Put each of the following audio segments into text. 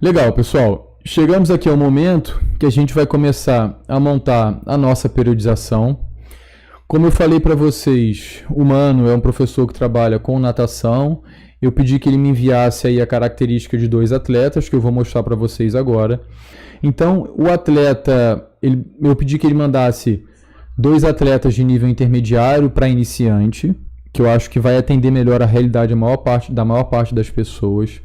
Legal, pessoal. Chegamos aqui ao momento que a gente vai começar a montar a nossa periodização. Como eu falei para vocês, o Mano é um professor que trabalha com natação. Eu pedi que ele me enviasse aí a característica de 2 atletas, que eu vou mostrar para vocês agora. Então, o atleta, eu pedi que ele mandasse 2 atletas de nível intermediário para iniciante, que eu acho que vai atender melhor a realidade da maior parte das pessoas.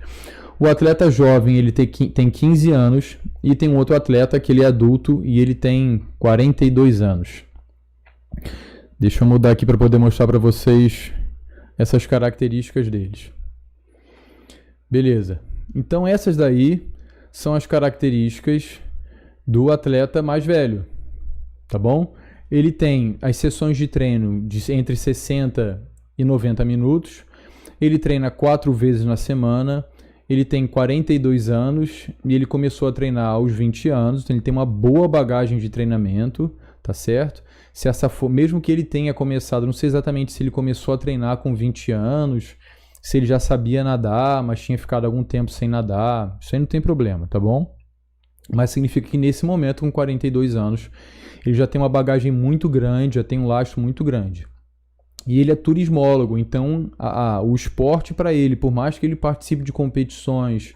O atleta jovem, ele tem 15 anos, e tem um outro atleta que ele é adulto e ele tem 42 anos. Deixa eu mudar aqui para poder mostrar para vocês essas características deles. Beleza. Então essas daí são as características do atleta mais velho, tá bom? Ele tem as sessões de treino de entre 60 e 90 minutos. Ele treina 4 vezes na semana. Ele tem 42 anos e ele começou a treinar aos 20 anos, então ele tem uma boa bagagem de treinamento, tá certo? Se essa for, mesmo que ele tenha começado, não sei exatamente se ele começou a treinar com 20 anos, se ele já sabia nadar, mas tinha ficado algum tempo sem nadar, isso aí não tem problema, tá bom? Mas significa que nesse momento, com 42 anos, ele já tem uma bagagem muito grande, já tem um lastro muito grande. E ele é turismólogo, então o esporte para ele, por mais que ele participe de competições,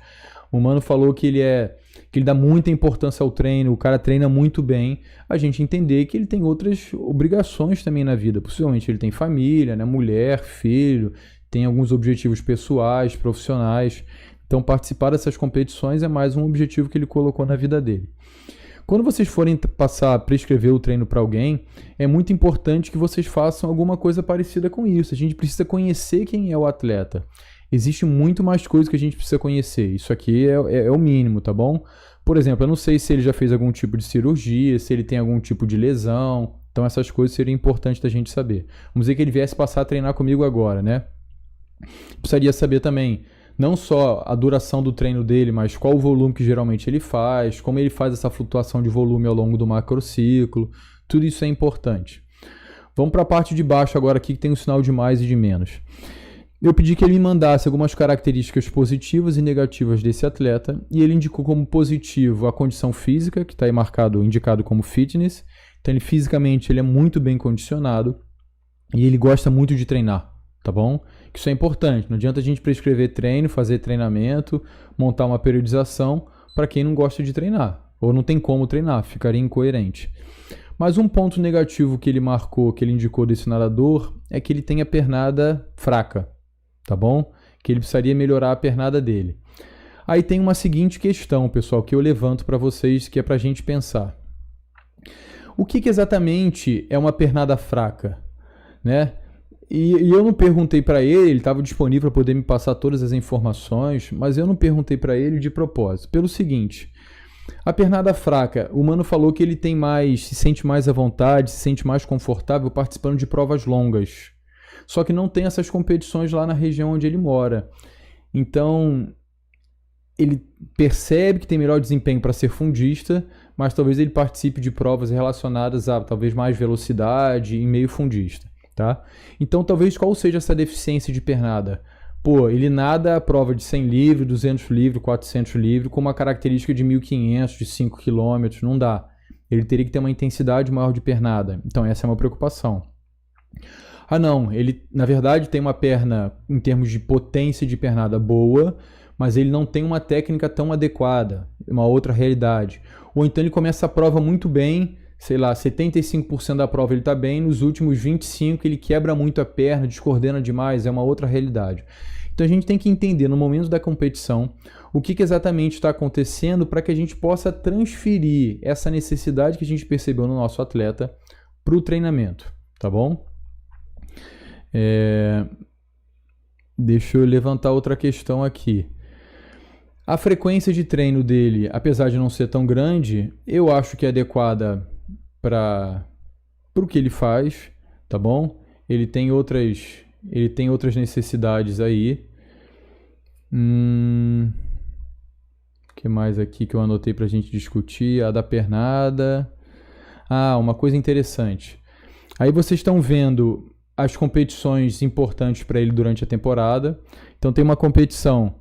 o Mano falou que ele dá muita importância ao treino, o cara treina muito bem, a gente entender que ele tem outras obrigações também na vida. Possivelmente ele tem família, né, mulher, filho, tem alguns objetivos pessoais, profissionais. Então participar dessas competições é mais um objetivo que ele colocou na vida dele. Quando vocês forem prescrever o treino para alguém, é muito importante que vocês façam alguma coisa parecida com isso. A gente precisa conhecer quem é o atleta. Existe muito mais coisa que a gente precisa conhecer. Isso aqui é o mínimo, tá bom? Por exemplo, eu não sei se ele já fez algum tipo de cirurgia, se ele tem algum tipo de lesão. Então essas coisas seriam importantes da gente saber. Vamos dizer que ele viesse passar a treinar comigo agora, né? Precisaria saber também não só a duração do treino dele, mas qual o volume que geralmente ele faz, como ele faz essa flutuação de volume ao longo do macrociclo, tudo isso é importante. Vamos para a parte de baixo agora aqui que tem um sinal de mais e de menos. Eu pedi que ele me mandasse algumas características positivas e negativas desse atleta, e ele indicou como positivo a condição física, que está aí indicado como fitness. Então fisicamente ele é muito bem condicionado e ele gosta muito de treinar, tá bom? Isso é importante, não adianta a gente prescrever treino, fazer treinamento, montar uma periodização para quem não gosta de treinar, ou não tem como treinar, ficaria incoerente. Mas um ponto negativo que ele marcou, que ele indicou desse nadador, é que ele tem a pernada fraca, tá bom? Que ele precisaria melhorar a pernada dele. Aí tem uma seguinte questão, pessoal, que eu levanto para vocês, que é para a gente pensar. O que exatamente é uma pernada fraca, né? E eu não perguntei para ele estava disponível para poder me passar todas as informações, mas eu não perguntei para ele de propósito. Pelo seguinte, a pernada fraca, o Mano falou que ele se sente mais à vontade, se sente mais confortável participando de provas longas. Só que não tem essas competições lá na região onde ele mora. Então, ele percebe que tem melhor desempenho para ser fundista, mas talvez ele participe de provas relacionadas a talvez mais velocidade e meio fundista. Tá? Então, talvez qual seja essa deficiência de pernada? Pô, ele nada a prova de 100 livre, 200 livre, 400 livre, com uma característica de 1.500, de 5 km, não dá. Ele teria que ter uma intensidade maior de pernada. Então, essa é uma preocupação. Ah, não, ele, na verdade, tem uma perna, em termos de potência de pernada, boa, mas ele não tem uma técnica tão adequada, uma outra realidade. Ou então ele começa a prova muito bem, sei lá, 75% da prova ele está bem, nos últimos 25% ele quebra muito a perna, descoordena demais, é uma outra realidade. Então a gente tem que entender no momento da competição o que exatamente está acontecendo para que a gente possa transferir essa necessidade que a gente percebeu no nosso atleta para o treinamento, tá bom? Deixa eu levantar outra questão aqui. A frequência de treino dele, apesar de não ser tão grande, eu acho que é adequada para o que ele faz, tá bom? Ele tem outras necessidades aí. O que mais aqui que eu anotei para a gente discutir? A da pernada. Uma coisa interessante. Aí vocês estão vendo as competições importantes para ele durante a temporada. Então tem uma competição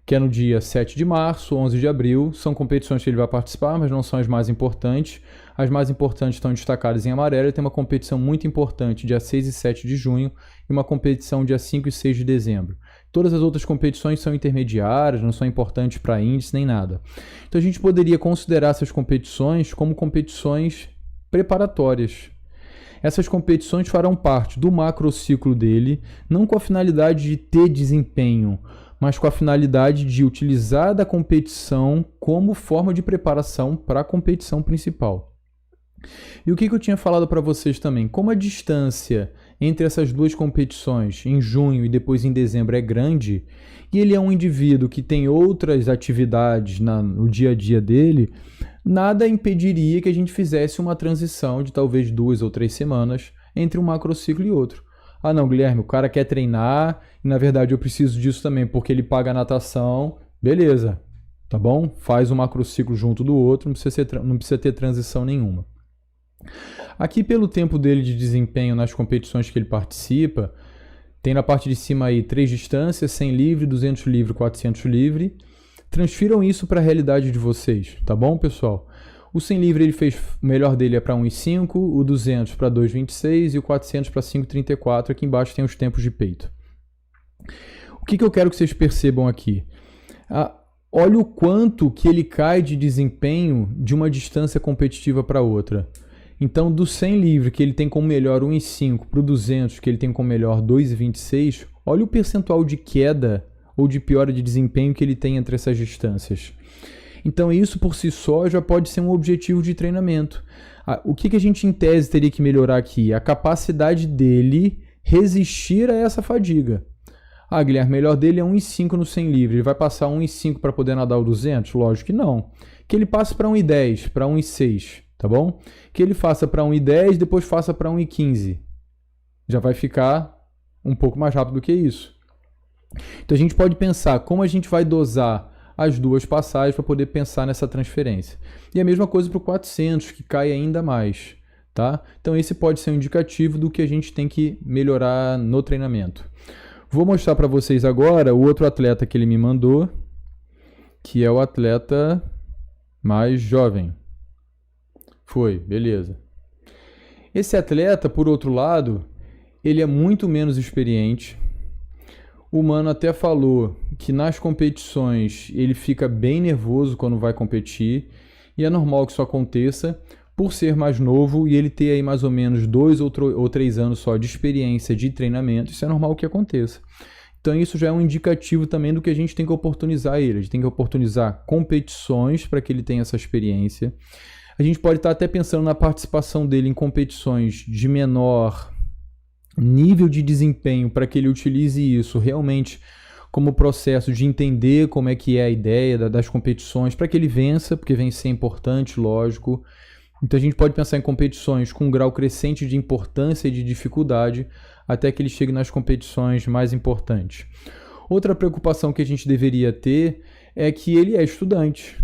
que é no dia 7 de março, 11 de abril. São competições que ele vai participar, mas não são as mais importantes. As mais importantes estão destacadas em amarelo. Ele tem uma competição muito importante dia 6 e 7 de junho e uma competição dia 5 e 6 de dezembro. Todas as outras competições são intermediárias, não são importantes para índice nem nada. Então a gente poderia considerar essas competições como competições preparatórias. Essas competições farão parte do macrociclo dele, não com a finalidade de ter desempenho, mas com a finalidade de utilizar da competição como forma de preparação para a competição principal. E o que eu tinha falado para vocês também? Como a distância entre essas duas competições, em junho e depois em dezembro, é grande, e ele é um indivíduo que tem outras atividades no dia a dia dele, nada impediria que a gente fizesse uma transição de talvez 2 ou 3 semanas entre um macrociclo e outro. Ah não, Guilherme, o cara quer treinar e na verdade eu preciso disso também porque ele paga a natação. Beleza, tá bom? Faz um macrociclo junto do outro, não precisa ter transição nenhuma. Aqui pelo tempo dele de desempenho nas competições que ele participa, tem na parte de cima aí 3 distâncias, 100 livre, 200 livre, 400 livre. Transfiram isso para a realidade de vocês, tá bom, pessoal? O 100 livre ele fez, o melhor dele é para 1,5, o 200 para 2,26 e o 400 para 5,34. Aqui embaixo tem os tempos de peito. O que eu quero que vocês percebam aqui? Olha o quanto que ele cai de desempenho de uma distância competitiva para outra. Então, do 100 livre, que ele tem como melhor 1,5, para o 200, que ele tem como melhor 2,26, olha o percentual de queda ou de piora de desempenho que ele tem entre essas distâncias. Então, isso por si só já pode ser um objetivo de treinamento. O que a gente, em tese, teria que melhorar aqui? A capacidade dele resistir a essa fadiga. Ah, Guilherme, o melhor dele é 1,5 no 100 livre. Ele vai passar 1,5 para poder nadar o 200? Lógico que não. Que ele passe para 1,10, para 1,6. Tá bom? Que ele faça para 1,10, depois faça para 1,15. Já vai ficar um pouco mais rápido do que isso. Então a gente pode pensar como a gente vai dosar as duas passagens para poder pensar nessa transferência. E a mesma coisa para o 400, que cai ainda mais. Tá? Então esse pode ser um indicativo do que a gente tem que melhorar no treinamento. Vou mostrar para vocês agora o outro atleta que ele me mandou, que é o atleta mais jovem. Foi, beleza. Esse atleta, por outro lado, ele é muito menos experiente. O mano até falou que nas competições ele fica bem nervoso quando vai competir. E é normal que isso aconteça por ser mais novo e ele ter aí mais ou menos 2 ou 3 anos só de experiência de treinamento. Isso é normal que aconteça. Então isso já é um indicativo também do que a gente tem que oportunizar ele. A gente tem que oportunizar competições para que ele tenha essa experiência. A gente pode estar até pensando na participação dele em competições de menor nível de desempenho para que ele utilize isso realmente como processo de entender como é que é a ideia das competições, para que ele vença, porque vencer é importante, lógico. Então a gente pode pensar em competições com um grau crescente de importância e de dificuldade até que ele chegue nas competições mais importantes. Outra preocupação que a gente deveria ter é que ele é estudante.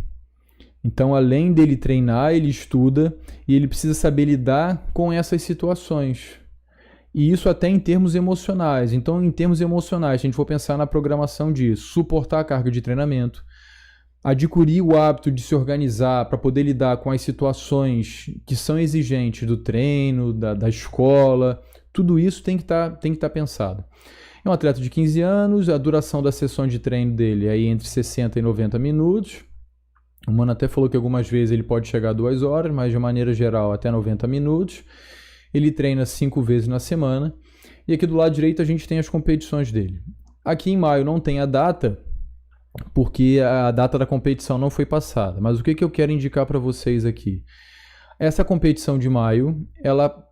Então, além dele treinar, ele estuda e ele precisa saber lidar com essas situações. E isso até em termos emocionais. Então, em termos emocionais, se a gente for pensar na programação disso, suportar a carga de treinamento, adquirir o hábito de se organizar para poder lidar com as situações que são exigentes do treino, da escola, tudo isso tem que estar pensado. É um atleta de 15 anos, a duração das sessões de treino dele é aí entre 60 e 90 minutos. O mano até falou que algumas vezes ele pode chegar a 2 horas, mas de maneira geral até 90 minutos. Ele treina 5 vezes na semana. E aqui do lado direito a gente tem as competições dele. Aqui em maio não tem a data, porque a data da competição não foi passada. Mas o que eu quero indicar para vocês aqui? Essa competição de maio, ela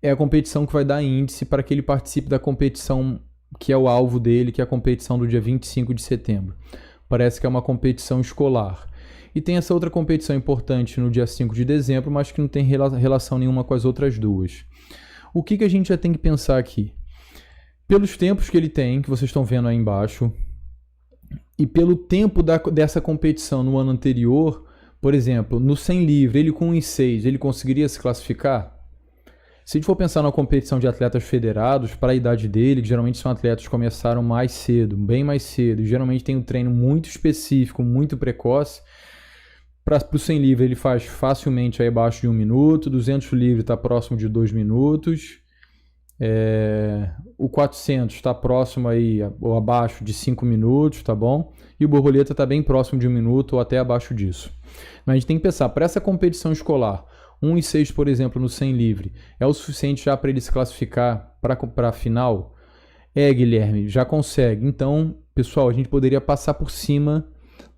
é a competição que vai dar índice para que ele participe da competição que é o alvo dele, que é a competição do dia 25 de setembro. Parece que é uma competição escolar. E tem essa outra competição importante no dia 5 de dezembro, mas que não tem relação nenhuma com as outras duas. O que a gente já tem que pensar aqui? Pelos tempos que ele tem, que vocês estão vendo aí embaixo, e pelo tempo dessa competição no ano anterior, por exemplo, no 100 livre, ele com 1,6, ele conseguiria se classificar? Se a gente for pensar na competição de atletas federados, para a idade dele, que geralmente são atletas que começaram mais cedo, bem mais cedo, e geralmente tem um treino muito específico, muito precoce, para o 100 livre ele faz facilmente aí abaixo de 1 minuto, 200 livre está próximo de 2 minutos, o 400 está próximo aí, ou abaixo de 5 minutos, tá bom? E o borboleta está bem próximo de 1 minuto ou até abaixo disso. Mas a gente tem que pensar, para essa competição escolar, 1,6, por exemplo, no 100 livre, é o suficiente já para ele se classificar para a final? Guilherme, já consegue. Então, pessoal, a gente poderia passar por cima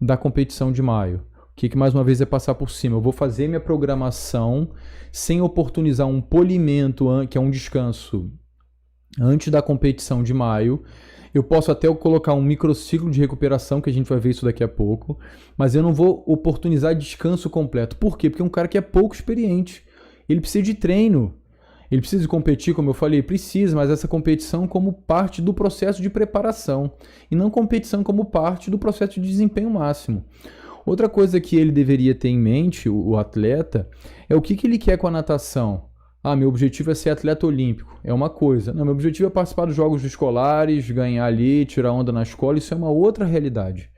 da competição de maio. O que mais uma vez é passar por cima? Eu vou fazer minha programação sem oportunizar um polimento, que é um descanso, antes da competição de maio. Eu posso até colocar um microciclo de recuperação, que a gente vai ver isso daqui a pouco, mas eu não vou oportunizar descanso completo. Por quê? Porque é um cara que é pouco experiente. Ele precisa de treino. Ele precisa de competir, como eu falei, precisa, mas essa competição como parte do processo de preparação e não competição como parte do processo de desempenho máximo. Outra coisa que ele deveria ter em mente, o atleta, é o que ele quer com a natação. Meu objetivo é ser atleta olímpico. É uma coisa. Não, meu objetivo é participar dos jogos escolares, ganhar ali, tirar onda na escola. Isso é uma outra realidade.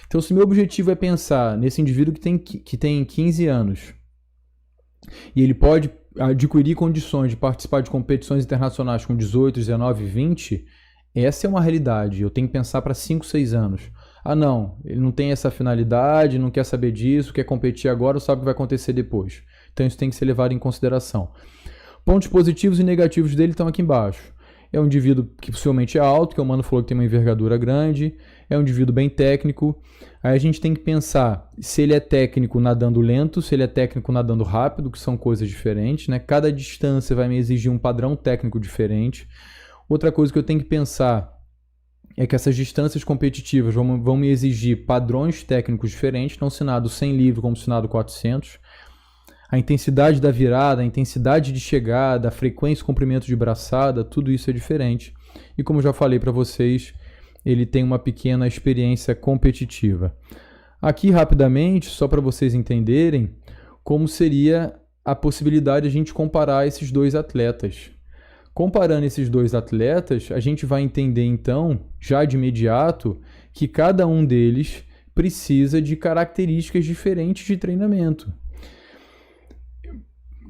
Então, se meu objetivo é pensar nesse indivíduo que tem 15 anos e ele pode adquirir condições de participar de competições internacionais com 18, 19, 20, essa é uma realidade. Eu tenho que pensar para 5, 6 anos. Não, ele não tem essa finalidade, não quer saber disso, quer competir agora, sabe o que vai acontecer depois. Então isso tem que ser levado em consideração. Pontos positivos e negativos dele estão aqui embaixo. É um indivíduo que possivelmente é alto, que o Mano falou que tem uma envergadura grande, é um indivíduo bem técnico. Aí a gente tem que pensar se ele é técnico nadando lento, se ele é técnico nadando rápido, que são coisas diferentes, né? Cada distância vai me exigir um padrão técnico diferente. Outra coisa que eu tenho que pensar é que essas distâncias competitivas vão me exigir padrões técnicos diferentes, não se nado 100 livre como se nado 400. A intensidade da virada, a intensidade de chegada, a frequência e comprimento de braçada, tudo isso é diferente. E como eu já falei para vocês, ele tem uma pequena experiência competitiva. Aqui, rapidamente, só para vocês entenderem como seria a possibilidade de a gente comparar esses dois atletas. Comparando esses dois atletas, a gente vai entender então, já de imediato, que cada um deles precisa de características diferentes de treinamento.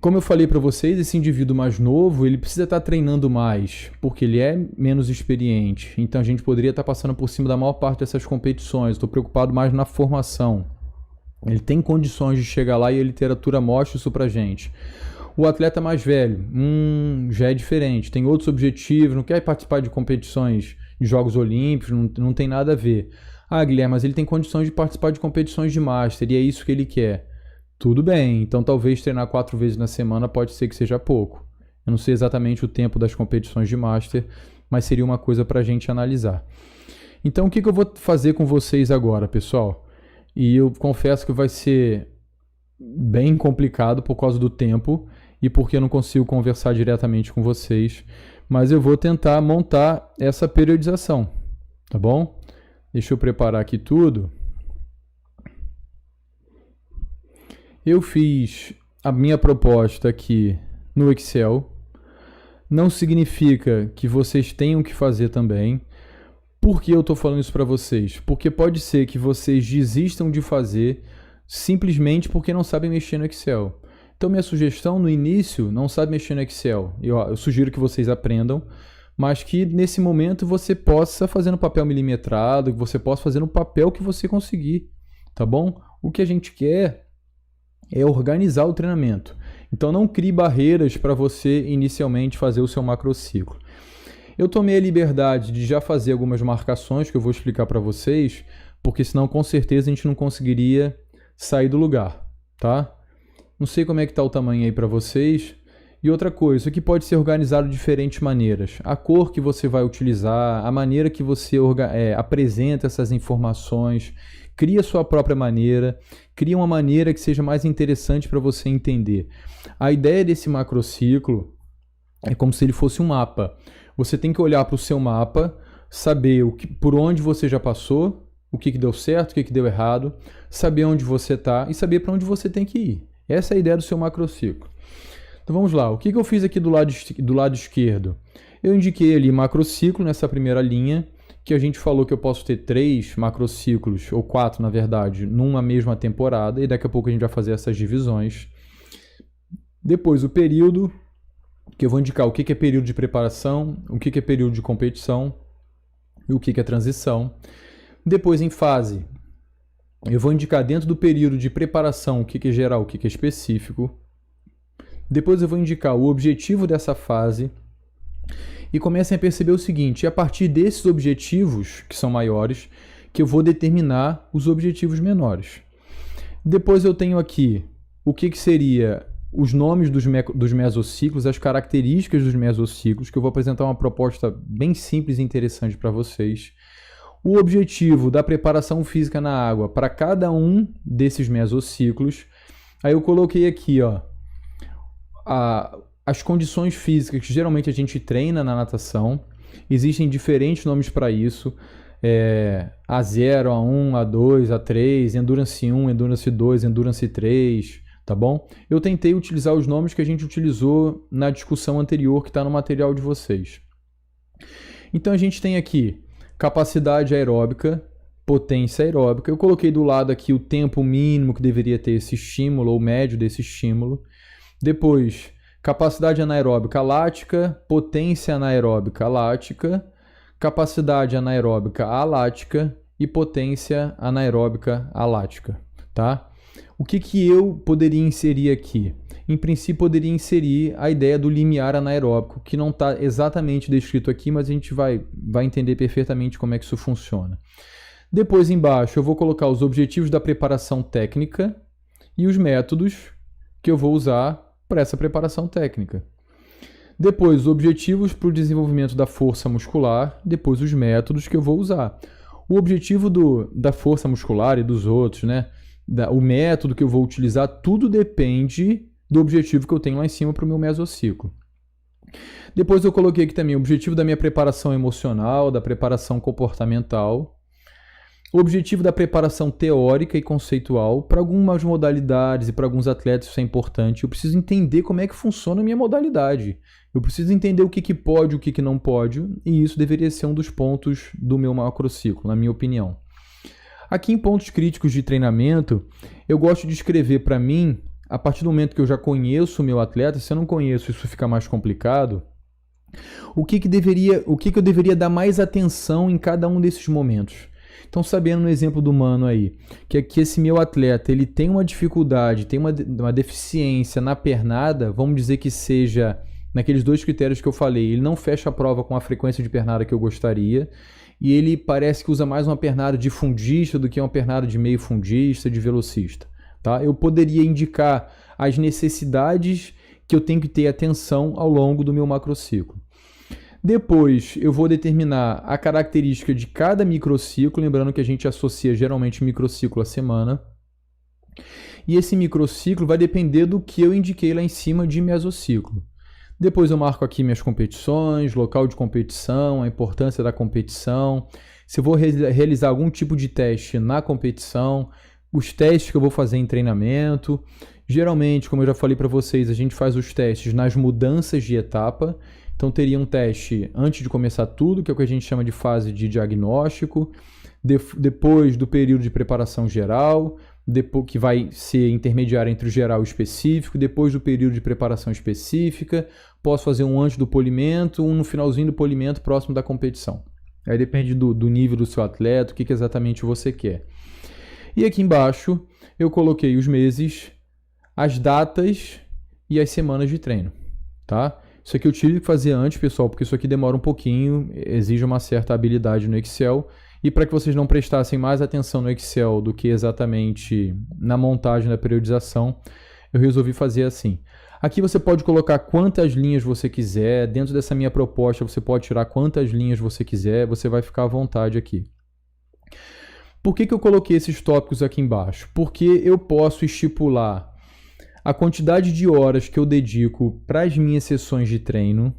Como eu falei para vocês, esse indivíduo mais novo, ele precisa estar treinando mais, porque ele é menos experiente. Então a gente poderia estar passando por cima da maior parte dessas competições. Estou preocupado mais na formação. Ele tem condições de chegar lá e a literatura mostra isso pra gente. O atleta mais velho, já é diferente, tem outros objetivos, não quer participar de competições de Jogos Olímpicos, não tem nada a ver. Guilherme, mas ele tem condições de participar de competições de Master e é isso que ele quer. Tudo bem, então talvez treinar 4 vezes na semana pode ser que seja pouco. Eu não sei exatamente o tempo das competições de Master, mas seria uma coisa para a gente analisar. Então o que eu vou fazer com vocês agora, pessoal? E eu confesso que vai ser bem complicado por causa do tempo e porque eu não consigo conversar diretamente com vocês, mas eu vou tentar montar essa periodização, tá bom? Deixa eu preparar aqui tudo. Eu fiz a minha proposta aqui no Excel. Não significa que vocês tenham que fazer também. Por que eu estou falando isso para vocês? Porque pode ser que vocês desistam de fazer simplesmente porque não sabem mexer no Excel. Então, minha sugestão no início, não sabe mexer no Excel. Eu sugiro que vocês aprendam, mas que nesse momento você possa fazer no papel milimetrado, que você possa fazer no papel que você conseguir, tá bom? O que a gente quer é organizar o treinamento. Então não crie barreiras para você inicialmente fazer o seu macrociclo. Eu tomei a liberdade de já fazer algumas marcações que eu vou explicar para vocês, porque senão com certeza a gente não conseguiria sair do lugar, tá? Não sei como é que está o tamanho aí para vocês. E outra coisa, isso aqui pode ser organizado de diferentes maneiras. A cor que você vai utilizar, a maneira que você apresenta essas informações, cria a sua própria maneira, cria uma maneira que seja mais interessante para você entender. A ideia desse macrociclo é como se ele fosse um mapa. Você tem que olhar para o seu mapa, saber por onde você já passou, o que deu certo, o que deu errado, saber onde você está e saber para onde você tem que ir. Essa é a ideia do seu macrociclo. Então vamos lá, o que eu fiz aqui do lado esquerdo? Eu indiquei ali macrociclo nessa primeira linha, que a gente falou que eu posso ter 3 macrociclos, ou 4 na verdade, numa mesma temporada, e daqui a pouco a gente vai fazer essas divisões. Depois o período, que eu vou indicar o que é período de preparação, o que é período de competição e o que é transição. Depois em fase, eu vou indicar dentro do período de preparação o que é geral, o que é específico. Depois eu vou indicar o objetivo dessa fase. E comecem a perceber o seguinte, é a partir desses objetivos, que são maiores, que eu vou determinar os objetivos menores. Depois eu tenho aqui o que seria os nomes dos mesociclos, as características dos mesociclos, que eu vou apresentar uma proposta bem simples e interessante para vocês. O objetivo da preparação física na água para cada um desses mesociclos. Aí eu coloquei aqui, ó, as condições físicas que geralmente a gente treina na natação. Existem diferentes nomes para isso. A0, A1, A2, A3, Endurance 1, Endurance 2, Endurance 3, tá bom? Eu tentei utilizar os nomes que a gente utilizou na discussão anterior, que está no material de vocês. Então a gente tem aqui capacidade aeróbica, potência aeróbica. Eu coloquei do lado aqui o tempo mínimo que deveria ter esse estímulo, ou médio desse estímulo. Depois, capacidade anaeróbica lática, potência anaeróbica lática, capacidade anaeróbica alática e potência anaeróbica alática, tá? O que eu poderia inserir aqui? Em princípio, poderia inserir a ideia do limiar anaeróbico, que não está exatamente descrito aqui, mas a gente vai entender perfeitamente como é que isso funciona. Depois, embaixo, eu vou colocar os objetivos da preparação técnica e os métodos que eu vou usar para essa preparação técnica. Depois, os objetivos para o desenvolvimento da força muscular, depois os métodos que eu vou usar. O objetivo da força muscular e dos outros, né? O método que eu vou utilizar, tudo depende do objetivo que eu tenho lá em cima para o meu mesociclo. Depois eu coloquei aqui também o objetivo da minha preparação emocional, da preparação comportamental, o objetivo da preparação teórica e conceitual. Para algumas modalidades e para alguns atletas isso é importante. Eu preciso entender como é que funciona a minha modalidade. Eu preciso entender o que pode, o que não pode, e isso deveria ser um dos pontos do meu macrociclo, na minha opinião. Aqui em pontos críticos de treinamento, eu gosto de escrever para mim, a partir do momento que eu já conheço o meu atleta, se eu não conheço isso fica mais complicado, o que eu deveria dar mais atenção em cada um desses momentos. Então, sabendo no exemplo do Mano aí, que esse meu atleta ele tem uma dificuldade, tem uma deficiência na pernada, vamos dizer que seja naqueles 2 critérios que eu falei, ele não fecha a prova com a frequência de pernada que eu gostaria, e ele parece que usa mais uma pernada de fundista do que uma pernada de meio fundista, de velocista. Tá? Eu poderia indicar as necessidades que eu tenho que ter atenção ao longo do meu macrociclo. Depois eu vou determinar a característica de cada microciclo, lembrando que a gente associa geralmente microciclo à semana. E esse microciclo vai depender do que eu indiquei lá em cima de mesociclo. Depois eu marco aqui minhas competições, local de competição, a importância da competição, se eu vou realizar algum tipo de teste na competição, os testes que eu vou fazer em treinamento. Geralmente, como eu já falei para vocês, a gente faz os testes nas mudanças de etapa. Então teria um teste antes de começar tudo, que é o que a gente chama de fase de diagnóstico, depois do período de preparação geral, que vai ser intermediário entre o geral e o específico, depois do período de preparação específica, posso fazer um antes do polimento, um no finalzinho do polimento próximo da competição. Aí depende do nível do seu atleta, o que exatamente você quer. E aqui embaixo eu coloquei os meses, as datas e as semanas de treino, tá? Isso aqui eu tive que fazer antes, pessoal, porque isso aqui demora um pouquinho, exige uma certa habilidade no Excel. E para que vocês não prestassem mais atenção no Excel do que exatamente na montagem da periodização, eu resolvi fazer assim. Aqui você pode colocar quantas linhas você quiser, dentro dessa minha proposta você pode tirar quantas linhas você quiser, você vai ficar à vontade aqui. Por que eu coloquei esses tópicos aqui embaixo? Porque eu posso estipular a quantidade de horas que eu dedico para as minhas sessões de treino,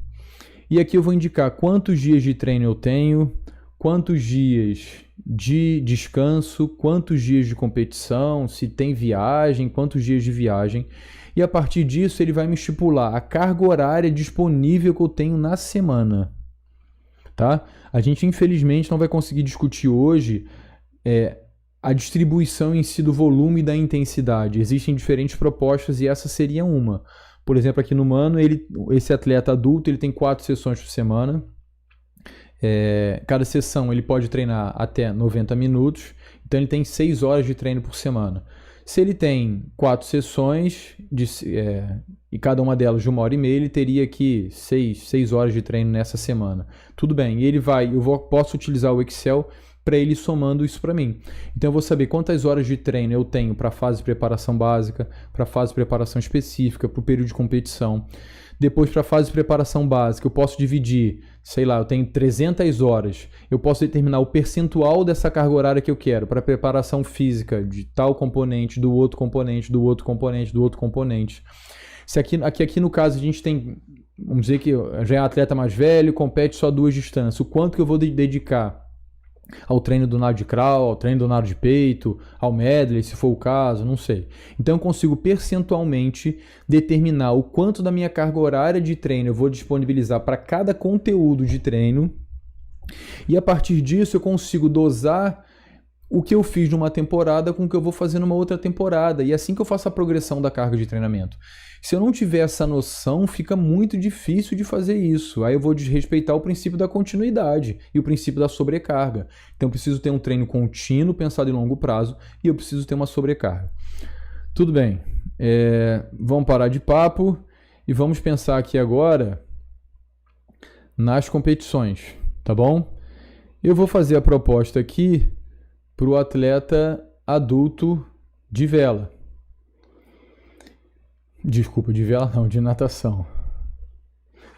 e aqui eu vou indicar quantos dias de treino eu tenho, quantos dias de descanso, quantos dias de competição, se tem viagem, quantos dias de viagem. E a partir disso ele vai me estipular a carga horária disponível que eu tenho na semana. Tá? A gente infelizmente não vai conseguir discutir hoje a distribuição em si do volume e da intensidade. Existem diferentes propostas e essa seria uma. Por exemplo, aqui no Mano, esse atleta adulto ele tem 4 sessões por semana. Cada sessão ele pode treinar até 90 minutos, então ele tem 6 horas de treino por semana. Se ele tem 4 sessões e cada uma delas de 1h30, ele teria aqui 6 horas de treino nessa semana. Tudo bem, posso utilizar o Excel para ele somando isso para mim. Então eu vou saber quantas horas de treino eu tenho para a fase de preparação básica, para a fase de preparação específica, para o período de competição. Depois, para a fase de preparação básica, eu posso dividir, sei lá, eu tenho 300 horas. Eu posso determinar o percentual dessa carga horária que eu quero para preparação física de tal componente, do outro componente, do outro componente, do outro componente. Se aqui no caso a gente tem, vamos dizer que já é atleta mais velho, compete só 2 distâncias. O quanto que eu vou dedicar ao treino do nado de crawl, ao treino do nado de peito, ao medley, se for o caso, não sei. Então eu consigo percentualmente determinar o quanto da minha carga horária de treino eu vou disponibilizar para cada conteúdo de treino, e a partir disso eu consigo dosar o que eu fiz numa temporada com o que eu vou fazer numa outra temporada, e é assim que eu faço a progressão da carga de treinamento. Se eu não tiver essa noção, fica muito difícil de fazer isso. Aí eu vou desrespeitar o princípio da continuidade e o princípio da sobrecarga. Então eu preciso ter um treino contínuo, pensado em longo prazo, e eu preciso ter uma sobrecarga. Tudo bem, vamos parar de papo e vamos pensar aqui agora nas competições, tá bom? Eu vou fazer a proposta aqui para o atleta adulto de vela. Desculpa, de vela não, de natação.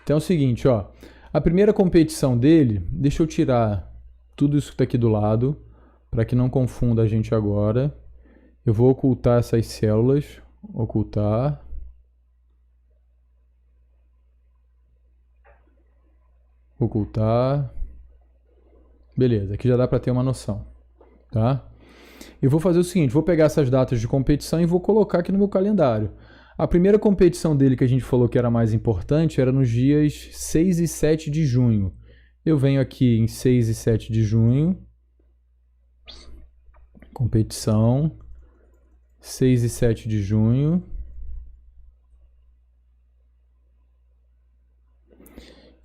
Então é o seguinte, ó. A primeira competição dele, deixa eu tirar tudo isso que está aqui do lado, para que não confunda a gente agora. Eu vou ocultar essas células. Ocultar. Ocultar. Beleza, aqui já dá para ter uma noção. Tá? Eu vou fazer o seguinte, vou pegar essas datas de competição e vou colocar aqui no meu calendário. A primeira competição dele que a gente falou que era mais importante era nos dias 6 e 7 de junho. Eu venho aqui em 6 e 7 de junho. Competição. 6 e 7 de junho.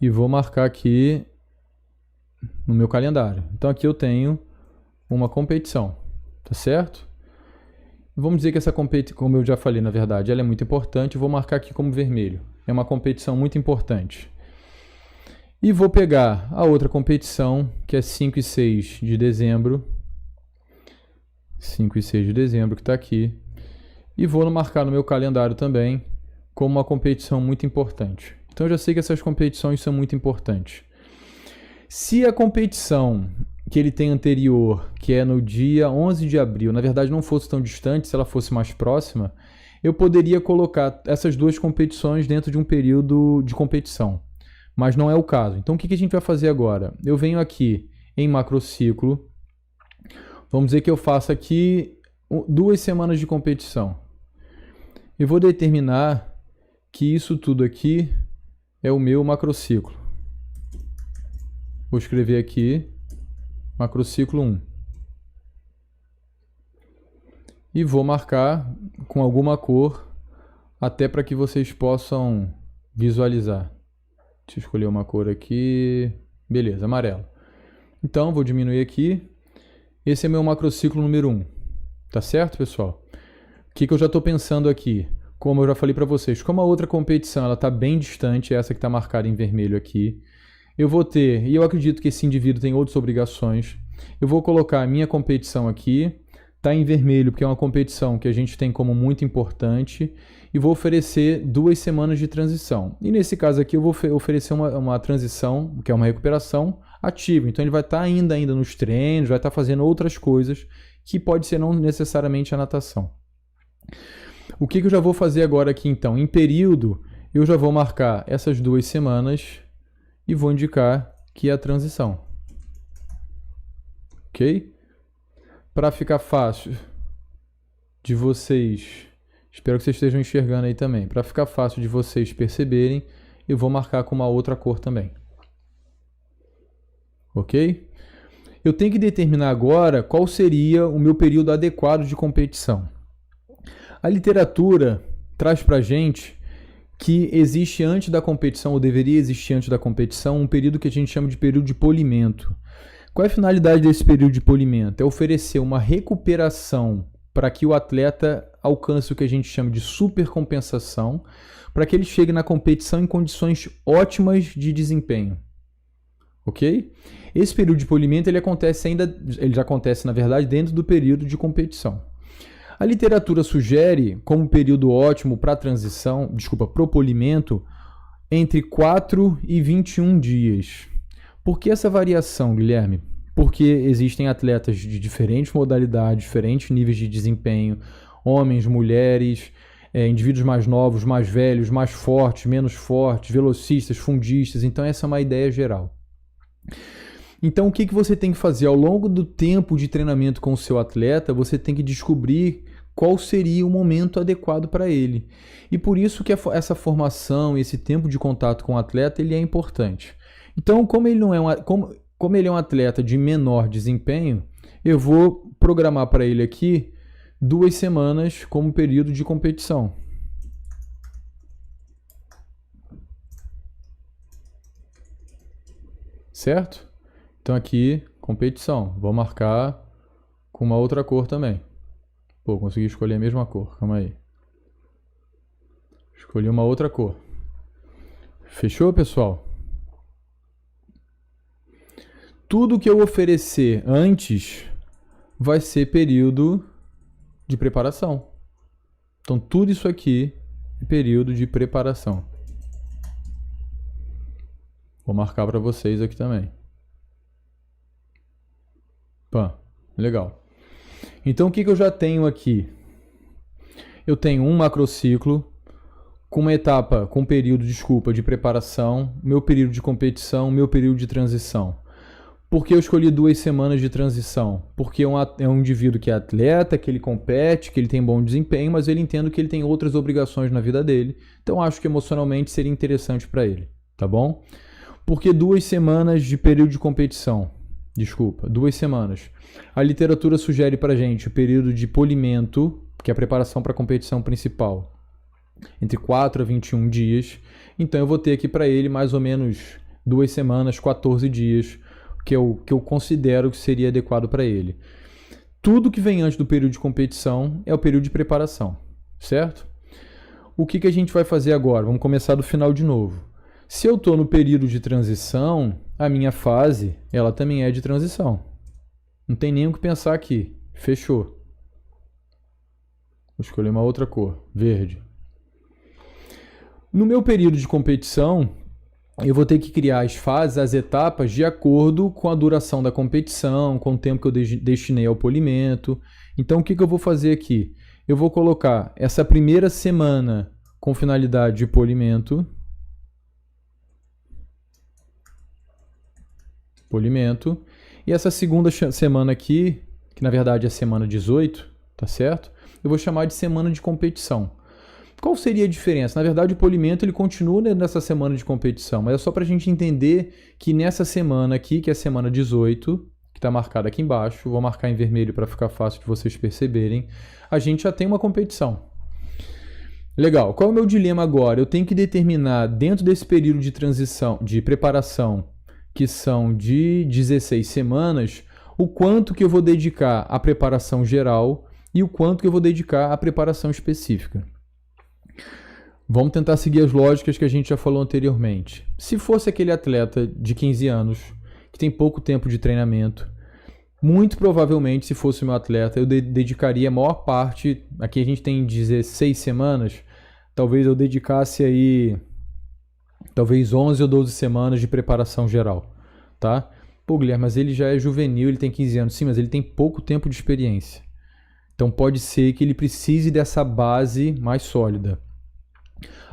E vou marcar aqui no meu calendário. Então aqui eu tenho uma competição, tá certo? Vamos dizer que essa competição, como eu já falei, na verdade, ela é muito importante. Vou marcar aqui como vermelho. É uma competição muito importante. E vou pegar a outra competição, que é 5 e 6 de dezembro. 5 e 6 de dezembro, que está aqui. E vou marcar no meu calendário também como uma competição muito importante. Então eu já sei que essas competições são muito importantes. Se a competição que ele tem anterior, que é no dia 11 de abril, na verdade não fosse tão distante, se ela fosse mais próxima, eu poderia colocar essas 2 competições dentro de um período de competição. Mas não é o caso. Então o que a gente vai fazer agora? Eu venho aqui em macrociclo, vamos dizer que eu faço aqui 2 semanas de competição. Eu vou determinar que isso tudo aqui é o meu macrociclo. Vou escrever aqui macrociclo 1. E vou marcar com alguma cor, até para que vocês possam visualizar. Deixa eu escolher uma cor aqui. Beleza, amarelo. Então, vou diminuir aqui. Esse é meu macrociclo número 1. Tá certo, pessoal? O que eu já estou pensando aqui? Como eu já falei para vocês, como a outra competição está bem distante, essa que está marcada em vermelho aqui, eu vou ter, e eu acredito que esse indivíduo tem outras obrigações, eu vou colocar a minha competição aqui, está em vermelho porque é uma competição que a gente tem como muito importante, e vou oferecer 2 semanas de transição. E nesse caso aqui eu vou oferecer uma transição, que é uma recuperação ativa. Então ele vai estar ainda nos treinos, vai estar fazendo outras coisas, que pode ser não necessariamente a natação. O que eu já vou fazer agora aqui então? Em período, eu já vou marcar essas 2 semanas e vou indicar que é a transição. ok? Para ficar fácil de vocês, espero que vocês estejam enxergando aí também, para ficar fácil de vocês perceberem, eu vou marcar com uma outra cor também, ok? Eu tenho que determinar agora qual seria o meu período adequado de competição. A literatura traz para a gente que existe antes da competição, ou deveria existir antes da competição, um período que a gente chama de período de polimento. Qual é a finalidade desse período de polimento? É oferecer uma recuperação para que o atleta alcance o que a gente chama de supercompensação, para que ele chegue na competição em condições ótimas de desempenho. Ok? Esse período de polimento ele já acontece, na verdade, dentro do período de competição. A literatura sugere como período ótimo para o polimento, entre 4 e 21 dias. Por que essa variação, Guilherme? Porque existem atletas de diferentes modalidades, diferentes níveis de desempenho, homens, mulheres, indivíduos mais novos, mais velhos, mais fortes, menos fortes, velocistas, fundistas. Então essa é uma ideia geral. Então o que você tem que fazer? Ao longo do tempo de treinamento com o seu atleta, você tem que descobrir qual seria o momento adequado para ele. E por isso que essa formação, esse tempo de contato com o atleta, ele é importante. Então, como ele é um atleta de menor desempenho, eu vou programar para ele aqui 2 semanas como período de competição. Certo? Então aqui, competição. Vou marcar com uma outra cor também. Pô, consegui escolher a mesma cor. Calma aí. Escolhi uma outra cor. Fechou, pessoal? Tudo que eu oferecer antes vai ser período de preparação. Então, tudo isso aqui é período de preparação. Vou marcar para vocês aqui também. Pã, legal. Então, o que eu já tenho aqui? Eu tenho um macrociclo com uma etapa, com um período, de preparação, meu período de competição, meu período de transição. Por que eu escolhi 2 semanas de transição? Porque é um indivíduo que é atleta, que ele compete, que ele tem bom desempenho, mas ele entende que ele tem outras obrigações na vida dele. Então, acho que emocionalmente seria interessante para ele, tá bom? Por que 2 semanas de período de competição? 2 semanas. A literatura sugere para a gente o período de polimento, que é a preparação para a competição principal, entre 4 a 21 dias. Então eu vou ter aqui para ele mais ou menos 2 semanas, 14 dias, que eu considero que seria adequado para ele. Tudo que vem antes do período de competição é o período de preparação, certo? O que a gente vai fazer agora? Vamos começar do final de novo. Se eu estou no período de transição, a minha fase, ela também é de transição. Não tem nem o que pensar aqui. Fechou. Vou escolher uma outra cor, verde. No meu período de competição, eu vou ter que criar as fases, as etapas, de acordo com a duração da competição, com o tempo que eu destinei ao polimento. Então, o que eu vou fazer aqui? Eu vou colocar essa primeira semana com finalidade de polimento. E essa segunda semana aqui, que na verdade é a semana 18, tá certo? Eu vou chamar de semana de competição. Qual seria a diferença? Na verdade, o polimento ele continua nessa semana de competição, mas é só para a gente entender que nessa semana aqui, que é a semana 18, que está marcada aqui embaixo, vou marcar em vermelho para ficar fácil de vocês perceberem, a gente já tem uma competição. Legal. Qual é o meu dilema agora? Eu tenho que determinar, dentro desse período de transição, de preparação, que são de 16 semanas, o quanto que eu vou dedicar à preparação geral e o quanto que eu vou dedicar à preparação específica. Vamos tentar seguir as lógicas que a gente já falou anteriormente. Se fosse aquele atleta de 15 anos, que tem pouco tempo de treinamento, muito provavelmente, se fosse o meu atleta, eu dedicaria a maior parte, aqui a gente tem 16 semanas, talvez eu dedicasse aí talvez 11 ou 12 semanas de preparação geral, tá? Pô, Guilherme, mas ele já é juvenil, ele tem 15 anos. Sim, mas ele tem pouco tempo de experiência. Então pode ser que ele precise dessa base mais sólida.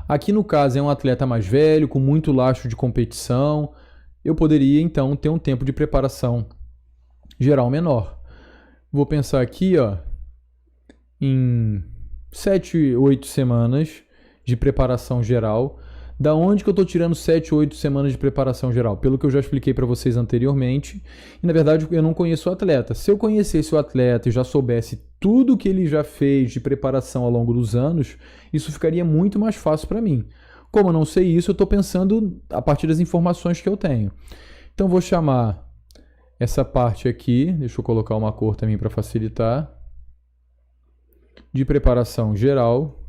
Aqui no caso é um atleta mais velho, com muito lastro de competição. Eu poderia então ter um tempo de preparação geral menor. Vou pensar aqui, ó, em 7, 8 semanas de preparação geral. Da onde que eu estou tirando 7, 8 semanas de preparação geral? Pelo que eu já expliquei para vocês anteriormente. E, na verdade, eu não conheço o atleta. Se eu conhecesse o atleta e já soubesse tudo que ele já fez de preparação ao longo dos anos, isso ficaria muito mais fácil para mim. Como eu não sei isso, eu estou pensando a partir das informações que eu tenho. Então, vou chamar essa parte aqui, deixa eu colocar uma cor também para facilitar, de preparação geral.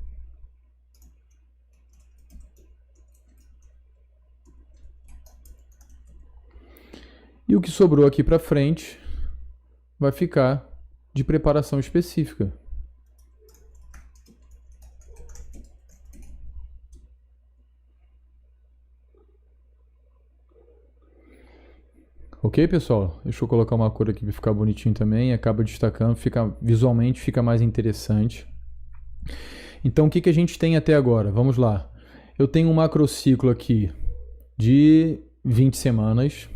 E o que sobrou aqui para frente vai ficar de preparação específica. Ok, pessoal? Deixa eu colocar uma cor aqui para ficar bonitinho também. Acaba destacando, visualmente fica mais interessante. Então, o que a gente tem até agora? Vamos lá. Eu tenho um macrociclo aqui de 20 semanas.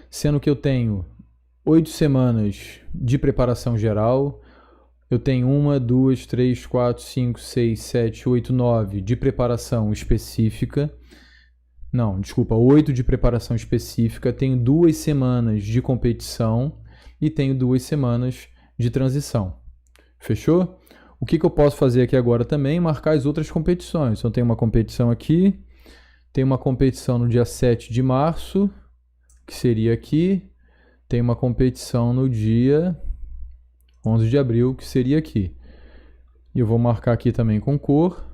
Sendo que eu tenho 8 semanas de preparação geral, eu tenho 1, 2, 3, 4, 5, 6, 7, 8, 9 de preparação específica. Não, desculpa, 8 de preparação específica, tenho 2 semanas de competição e tenho 2 semanas de transição. Fechou? O que eu posso fazer aqui agora também? Marcar as outras competições. Então, tenho uma competição aqui, tenho uma competição no dia 7 de março, que seria aqui, tem uma competição no dia 11 de abril, que seria aqui. E eu vou marcar aqui também com cor.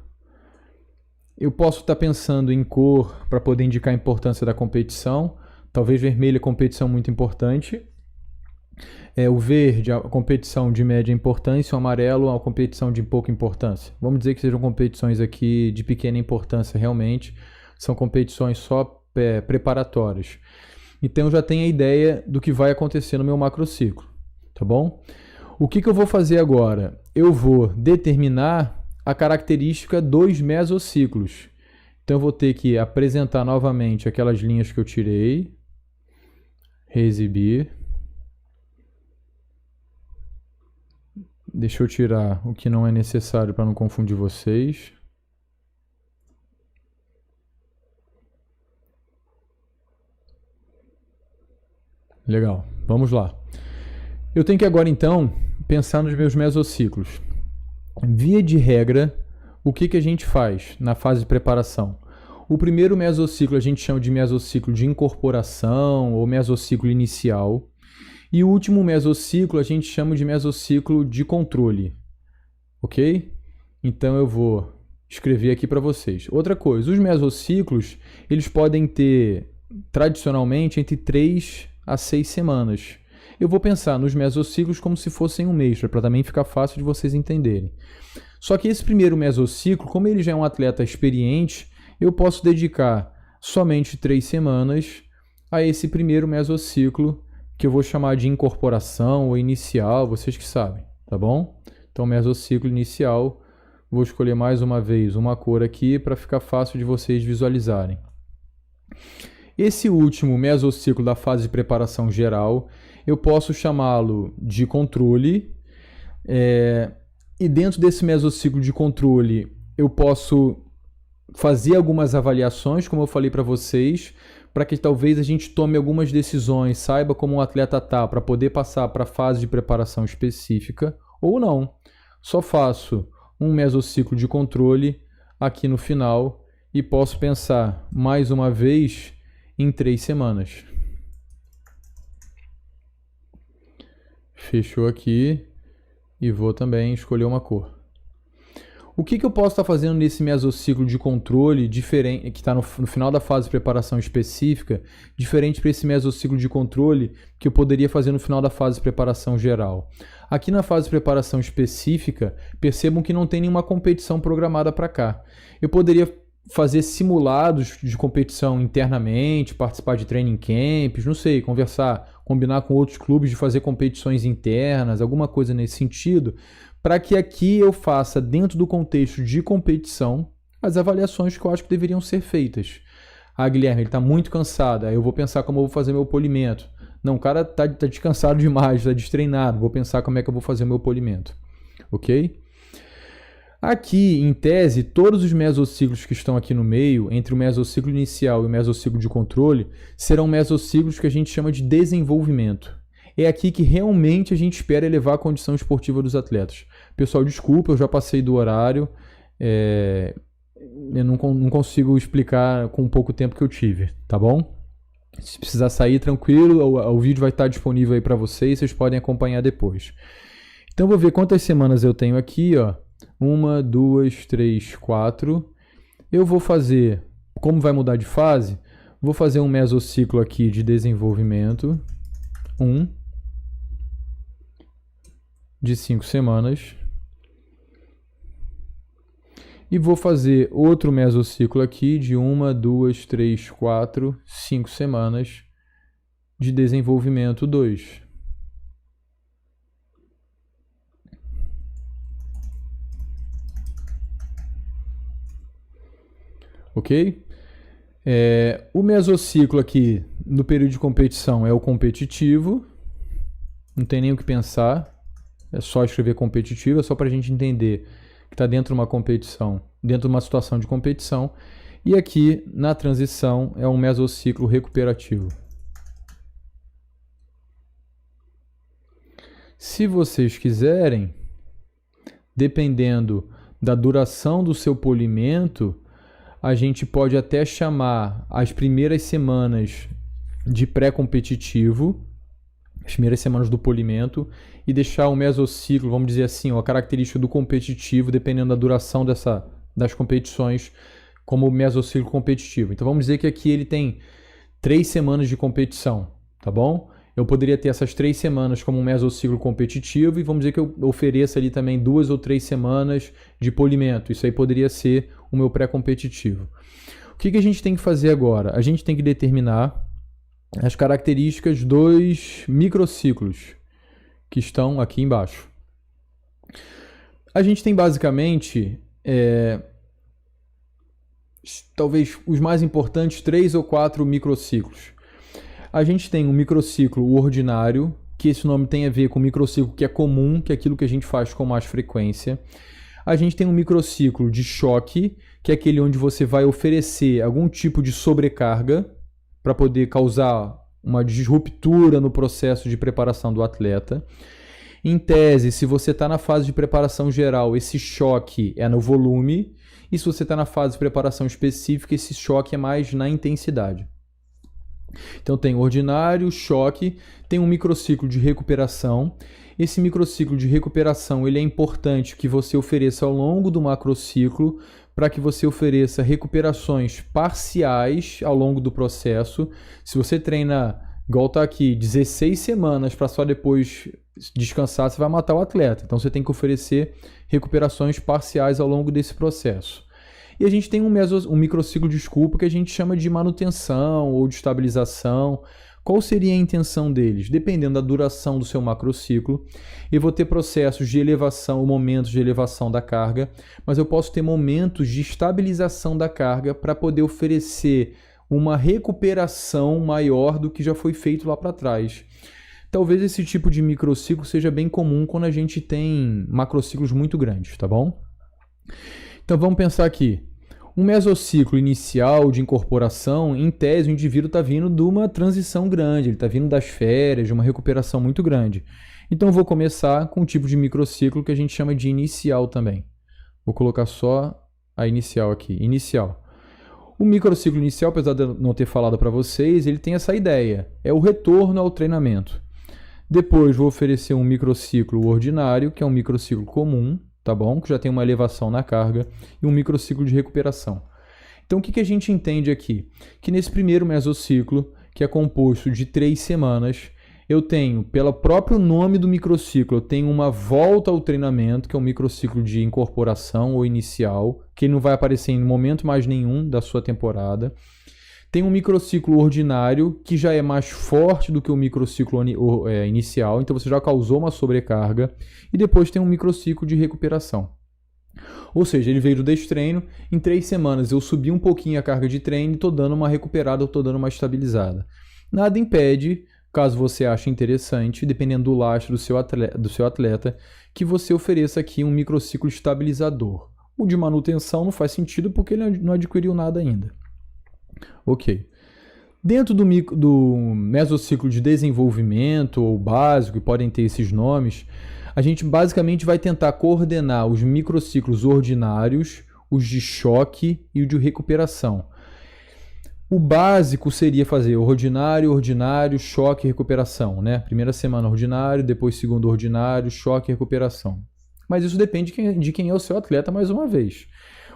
Eu posso estar pensando em cor para poder indicar a importância da competição. Talvez vermelho é competição muito importante. O verde, a competição de média importância, o amarelo, a competição de pouca importância. Vamos dizer que sejam competições aqui de pequena importância realmente. São competições só preparatórias. Então, eu já tenho a ideia do que vai acontecer no meu macrociclo, tá bom? O que eu vou fazer agora? Eu vou determinar a característica dos mesociclos. Então, eu vou ter que apresentar novamente aquelas linhas que eu tirei, reexibir. Deixa eu tirar o que não é necessário para não confundir vocês. Legal, vamos lá. Eu tenho que agora, então, pensar nos meus mesociclos. Via de regra, o que a gente faz na fase de preparação? O primeiro mesociclo a gente chama de mesociclo de incorporação ou mesociclo inicial. E o último mesociclo a gente chama de mesociclo de controle. Ok? Então eu vou escrever aqui para vocês. Outra coisa, os mesociclos, eles podem ter, tradicionalmente, entre 3 a 6 semanas. Eu vou pensar nos mesociclos como se fossem um mês, para também ficar fácil de vocês entenderem. Só que esse primeiro mesociclo, como ele já é um atleta experiente, eu posso dedicar somente 3 semanas a esse primeiro mesociclo, que eu vou chamar de incorporação ou inicial, vocês que sabem, tá bom? Então, mesociclo inicial, vou escolher mais uma vez uma cor aqui para ficar fácil de vocês visualizarem. Esse último mesociclo da fase de preparação geral, eu posso chamá-lo de controle. E dentro desse mesociclo de controle, eu posso fazer algumas avaliações, como eu falei para vocês, para que talvez a gente tome algumas decisões, saiba como um atleta está, para poder passar para a fase de preparação específica, ou não. Só faço um mesociclo de controle aqui no final e posso pensar mais uma vez em 3 semanas. Fechou aqui e vou também escolher uma cor. O que eu posso estar fazendo nesse mesociclo de controle diferente, que está no final da fase de preparação específica, diferente para esse mesociclo de controle que eu poderia fazer no final da fase de preparação geral? Aqui na fase de preparação específica, percebam que não tem nenhuma competição programada para cá. Eu poderia fazer simulados de competição internamente, participar de training camps, não sei, conversar, combinar com outros clubes de fazer competições internas, alguma coisa nesse sentido, para que aqui eu faça, dentro do contexto de competição, as avaliações que eu acho que deveriam ser feitas. Ah, Guilherme, ele está muito cansado, aí eu vou pensar como eu vou fazer meu polimento. Não, o cara tá descansado demais, tá destreinado, vou pensar como é que eu vou fazer o meu polimento, ok? Aqui, em tese, todos os mesociclos que estão aqui no meio, entre o mesociclo inicial e o mesociclo de controle, serão mesociclos que a gente chama de desenvolvimento. É aqui que realmente a gente espera elevar a condição esportiva dos atletas. Pessoal, desculpa, eu já passei do horário, eu não consigo explicar com o pouco tempo que eu tive, tá bom? Se precisar sair, tranquilo, o vídeo vai estar disponível aí para vocês podem acompanhar depois. Então, vou ver quantas semanas eu tenho aqui, ó. 1, 2, 3, 4. Eu vou fazer, como vai mudar de fase, vou fazer um mesociclo aqui de desenvolvimento, 1, de 5 semanas. E vou fazer outro mesociclo aqui de 1, 2, 3, 4, 5 semanas de desenvolvimento 2. Ok? O mesociclo aqui no período de competição é o competitivo. Não tem nem o que pensar. É só escrever competitivo, é só para a gente entender que está dentro de uma competição, dentro de uma situação de competição. E aqui, na transição, é um mesociclo recuperativo. Se vocês quiserem, dependendo da duração do seu polimento, a gente pode até chamar as primeiras semanas de pré-competitivo, as primeiras semanas do polimento, e deixar o mesociclo, vamos dizer assim, a característica do competitivo, dependendo da duração das competições, como o mesociclo competitivo. Então vamos dizer que aqui ele tem 3 semanas de competição, tá bom? Eu poderia ter essas 3 semanas como um mesociclo competitivo e vamos dizer que eu ofereça ali também 2 ou 3 semanas de polimento. Isso aí poderia ser o meu pré-competitivo. O que a gente tem que fazer agora? A gente tem que determinar as características dos microciclos que estão aqui embaixo. A gente tem basicamente, talvez os mais importantes, 3 ou 4 microciclos. A gente tem um microciclo ordinário, que esse nome tem a ver com o microciclo que é comum, que é aquilo que a gente faz com mais frequência. A gente tem um microciclo de choque, que é aquele onde você vai oferecer algum tipo de sobrecarga para poder causar uma disruptura no processo de preparação do atleta. Em tese, se você está na fase de preparação geral, esse choque é no volume, e se você está na fase de preparação específica, esse choque é mais na intensidade. Então tem ordinário, choque, tem um microciclo de recuperação. Esse microciclo de recuperação ele é importante que você ofereça ao longo do macrociclo para que você ofereça recuperações parciais ao longo do processo. Se você treina, igual está aqui, 16 semanas para só depois descansar, você vai matar o atleta. Então você tem que oferecer recuperações parciais ao longo desse processo. E a gente tem um microciclo, desculpa, que a gente chama de manutenção ou de estabilização. Qual seria a intenção deles? Dependendo da duração do seu macrociclo, eu vou ter processos de elevação, momentos de elevação da carga, mas eu posso ter momentos de estabilização da carga para poder oferecer uma recuperação maior do que já foi feito lá para trás. Talvez esse tipo de microciclo seja bem comum quando a gente tem macrociclos muito grandes, tá bom? Então vamos pensar aqui. Um mesociclo inicial de incorporação, em tese, o indivíduo está vindo de uma transição grande, ele está vindo das férias, de uma recuperação muito grande. Então eu vou começar com um tipo de microciclo que a gente chama de inicial também. Vou colocar só a inicial aqui, inicial. O microciclo inicial, apesar de eu não ter falado para vocês, ele tem essa ideia, é o retorno ao treinamento. Depois vou oferecer um microciclo ordinário, que é um microciclo comum, tá bom? Que já tem uma elevação na carga, e um microciclo de recuperação. Então, o que a gente entende aqui? Que nesse primeiro mesociclo, que é composto de 3 semanas, eu tenho, pelo próprio nome do microciclo, eu tenho uma volta ao treinamento, que é um microciclo de incorporação ou inicial, que não vai aparecer em momento mais nenhum da sua temporada. Tem um microciclo ordinário, que já é mais forte do que o microciclo inicial, então você já causou uma sobrecarga. E depois tem um microciclo de recuperação. Ou seja, ele veio do destreino, em 3 semanas eu subi um pouquinho a carga de treino e estou dando uma recuperada, estou dando uma estabilizada. Nada impede caso você ache interessante, dependendo do lastro do seu atleta, que você ofereça aqui um microciclo estabilizador. O de manutenção não faz sentido porque ele não adquiriu nada ainda. Ok. Dentro do mesociclo de desenvolvimento ou básico, e podem ter esses nomes, a gente basicamente vai tentar coordenar os microciclos ordinários, os de choque e o de recuperação. O básico seria fazer ordinário, ordinário, choque e recuperação, né? Primeira semana ordinário, depois segundo ordinário, choque e recuperação. Mas isso depende de quem é o seu atleta, mais uma vez.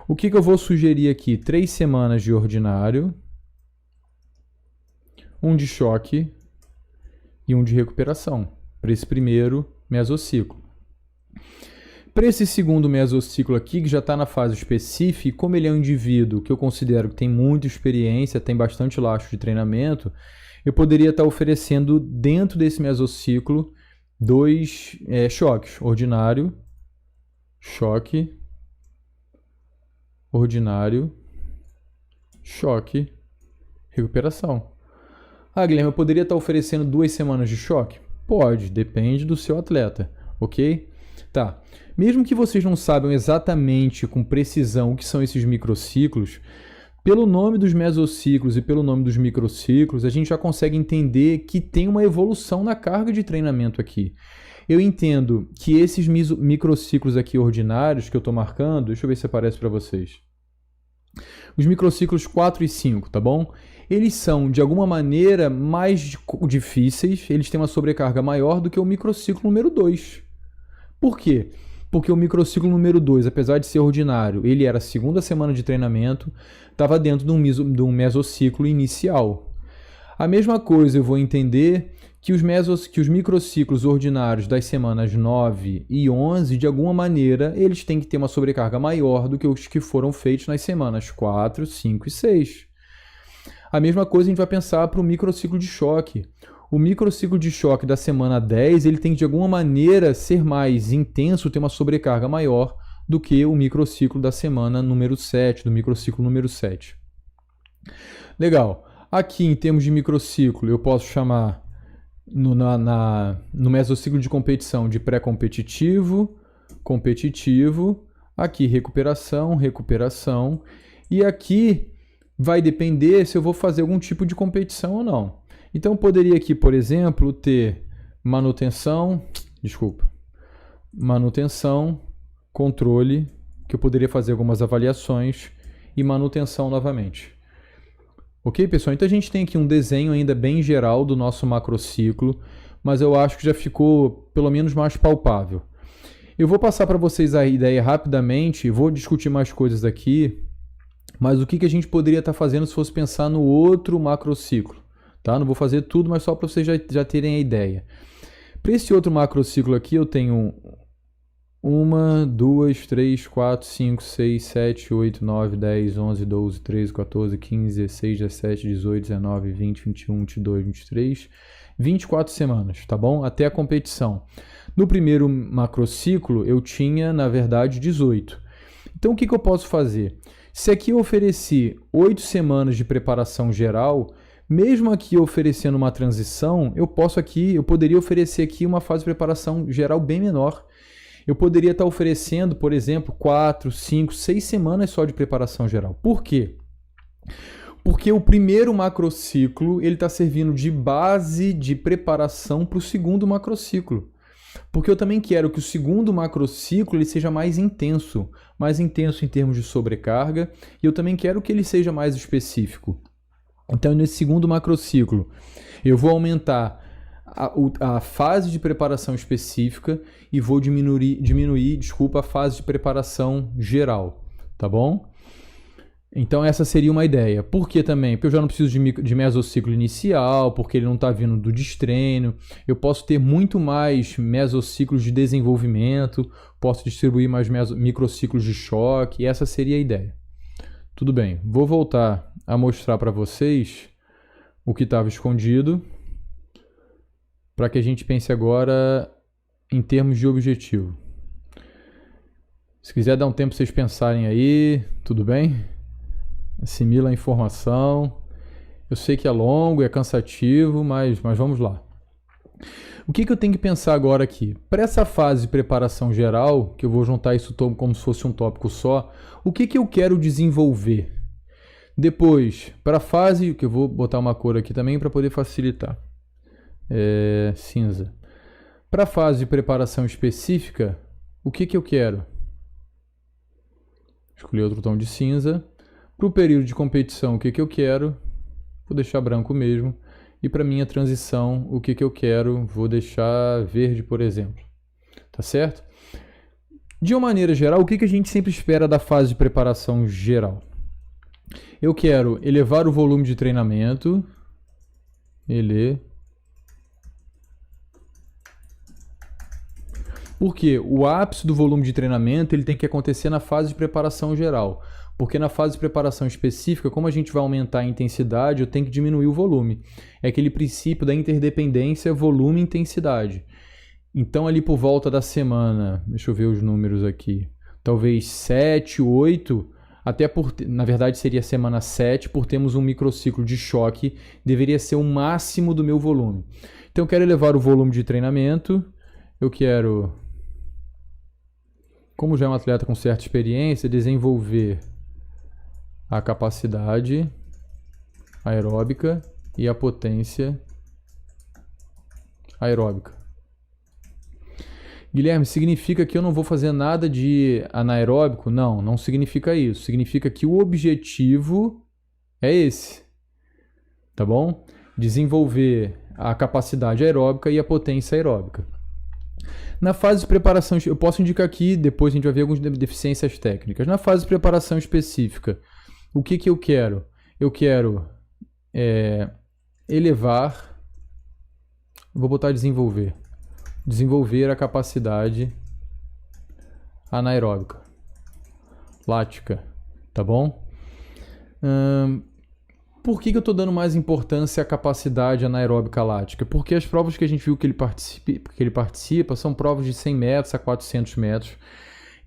O que eu vou sugerir aqui? 3 semanas de ordinário, um de choque e um de recuperação, para esse primeiro mesociclo. Para esse segundo mesociclo aqui, que já está na fase específica, como ele é um indivíduo que eu considero que tem muita experiência, tem bastante lastro de treinamento, eu poderia estar oferecendo dentro desse mesociclo 2 choques, ordinário, choque, ordinário, choque, recuperação. Ah, Guilherme, eu poderia estar oferecendo 2 semanas de choque? Pode, depende do seu atleta, ok? Tá. Mesmo que vocês não saibam exatamente com precisão o que são esses microciclos, pelo nome dos mesociclos e pelo nome dos microciclos, a gente já consegue entender que tem uma evolução na carga de treinamento aqui. Eu entendo que esses microciclos aqui ordinários que eu estou marcando, deixa eu ver se aparece para vocês. Os microciclos 4 e 5, tá bom? Eles são, de alguma maneira, mais difíceis, eles têm uma sobrecarga maior do que o microciclo número 2. Por quê? Porque o microciclo número 2, apesar de ser ordinário, ele era a segunda semana de treinamento, estava dentro de um mesociclo inicial. A mesma coisa eu vou entender que os microciclos ordinários das semanas 9 e 11, de alguma maneira, eles têm que ter uma sobrecarga maior do que os que foram feitos nas semanas 4, 5 e 6. A mesma coisa a gente vai pensar para o microciclo de choque. O microciclo de choque da semana 10, ele tem que de alguma maneira ser mais intenso, ter uma sobrecarga maior do que o microciclo da semana número 7, do microciclo número 7. Legal. Aqui, em termos de microciclo, eu posso chamar no mesociclo de competição de pré-competitivo, competitivo, aqui recuperação, recuperação, e aqui vai depender se eu vou fazer algum tipo de competição ou não. Então, eu poderia aqui, por exemplo, ter manutenção, controle, que eu poderia fazer algumas avaliações, e manutenção novamente. Ok, pessoal? Então, a gente tem aqui um desenho ainda bem geral do nosso macrociclo, mas eu acho que já ficou, pelo menos, mais palpável. Eu vou passar para vocês a ideia rapidamente, vou discutir mais coisas aqui, mas o que a gente poderia estar fazendo se fosse pensar no outro macrociclo? Tá? Não vou fazer tudo, mas só para vocês já terem a ideia. Para esse outro macrociclo aqui, eu tenho 1, 2, 3, 4, 5, 6, 7, 8, 9, 10, 11, 12, 13, 14, 15, 16, 17, 18, 19, 20, 21, 22, 23, 24 semanas, tá bom? Até a competição. No primeiro macrociclo, eu tinha, na verdade, 18. Então, o que eu posso fazer? Se aqui eu ofereci 8 semanas de preparação geral, mesmo aqui oferecendo uma transição, eu poderia oferecer aqui uma fase de preparação geral bem menor. Eu poderia estar oferecendo, por exemplo, 4, 5, 6 semanas só de preparação geral. Por quê? Porque o primeiro macrociclo ele está servindo de base de preparação para o segundo macrociclo. Porque eu também quero que o segundo macrociclo ele seja mais intenso em termos de sobrecarga, e eu também quero que ele seja mais específico. Então, nesse segundo macrociclo, eu vou aumentar a fase de preparação específica e vou diminuir a fase de preparação geral, tá bom? Então, essa seria uma ideia. Por que também? Porque eu já não preciso de mesociclo inicial, porque ele não está vindo do destreino. Eu posso ter muito mais mesociclos de desenvolvimento, posso distribuir mais microciclos de choque, e essa seria a ideia. Tudo bem, vou voltar a mostrar para vocês o que estava escondido, para que a gente pense agora em termos de objetivo. Se quiser dar um tempo para vocês pensarem aí, tudo bem? Assimila a informação. Eu sei que é longo, é cansativo, mas vamos lá. O que eu tenho que pensar agora aqui? Para essa fase de preparação geral, que eu vou juntar isso todo como se fosse um tópico só, o que eu quero desenvolver? Depois, para a fase, que eu vou botar uma cor aqui também para poder facilitar. Cinza. Para a fase de preparação específica, o que eu quero? Escolher outro tom de cinza. Para o período de competição, o que eu quero? Vou deixar branco mesmo. E para minha transição, o que eu quero? Vou deixar verde, por exemplo. Tá certo? De uma maneira geral, o que a gente sempre espera da fase de preparação geral? Eu quero elevar o volume de treinamento. Porque o ápice do volume de treinamento ele tem que acontecer na fase de preparação geral. Porque na fase de preparação específica, como a gente vai aumentar a intensidade, eu tenho que diminuir o volume. É aquele princípio da interdependência volume-intensidade. Então, ali por volta da semana, deixa eu ver os números aqui, talvez 7, 8, na verdade seria semana 7, por termos um microciclo de choque, deveria ser o máximo do meu volume. Então, eu quero elevar o volume de treinamento, eu quero, como já é um atleta com certa experiência, desenvolver a capacidade aeróbica e a potência aeróbica. Guilherme, significa que eu não vou fazer nada de anaeróbico? Não, não significa isso. Significa que o objetivo é esse, tá bom? Desenvolver a capacidade aeróbica e a potência aeróbica. Na fase de preparação, eu posso indicar aqui, depois a gente vai ver algumas deficiências técnicas. Na fase de preparação específica, o que eu quero? Eu quero elevar, vou botar desenvolver a capacidade anaeróbica, lática, tá bom? Por que eu estou dando mais importância à capacidade anaeróbica lática? Porque as provas que a gente viu que ele participa são provas de 100 metros a 400 metros.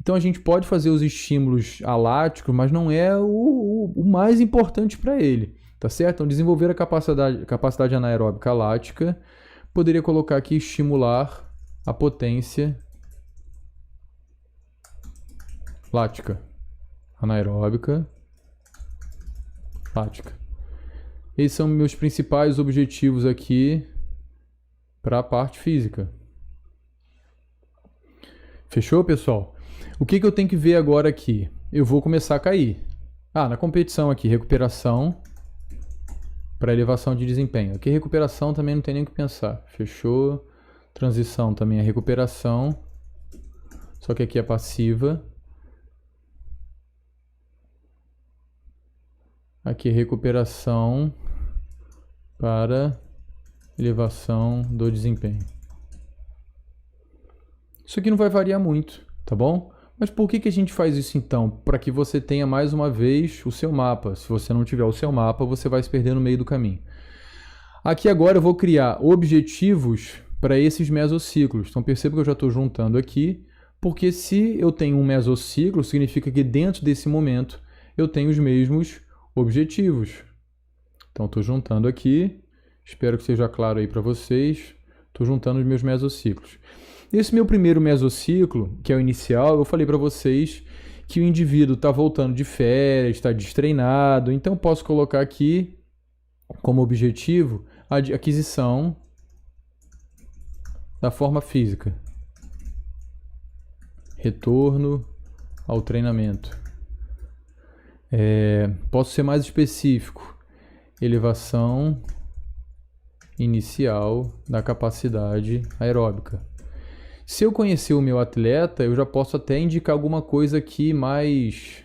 Então a gente pode fazer os estímulos aláticos, mas não é o mais importante para ele, tá certo? Então desenvolver a capacidade anaeróbica lática, poderia colocar aqui estimular a potência lática, anaeróbica lática. Esses são meus principais objetivos aqui para a parte física. Fechou, pessoal? O que eu tenho que ver agora aqui? Eu vou começar a cair. Na competição aqui, recuperação para elevação de desempenho. Aqui recuperação também não tem nem o que pensar. Fechou? Transição também é recuperação. Só que aqui é passiva. Aqui é recuperação para elevação do desempenho. Isso aqui não vai variar muito, tá bom? Mas por que a gente faz isso então? Para que você tenha mais uma vez o seu mapa. Se você não tiver o seu mapa, você vai se perder no meio do caminho. Aqui agora eu vou criar objetivos para esses mesociclos. Então perceba que eu já estou juntando aqui, porque se eu tenho um mesociclo, significa que dentro desse momento eu tenho os mesmos objetivos. Então estou juntando aqui, espero que seja claro aí para vocês, estou juntando os meus mesociclos. Esse meu primeiro mesociclo, que é o inicial, eu falei para vocês que o indivíduo está voltando de férias, está destreinado, então eu posso colocar aqui como objetivo a aquisição da forma física. Retorno ao treinamento. Posso ser mais específico. Elevação inicial da capacidade aeróbica. Se eu conhecer o meu atleta, eu já posso até indicar alguma coisa aqui mais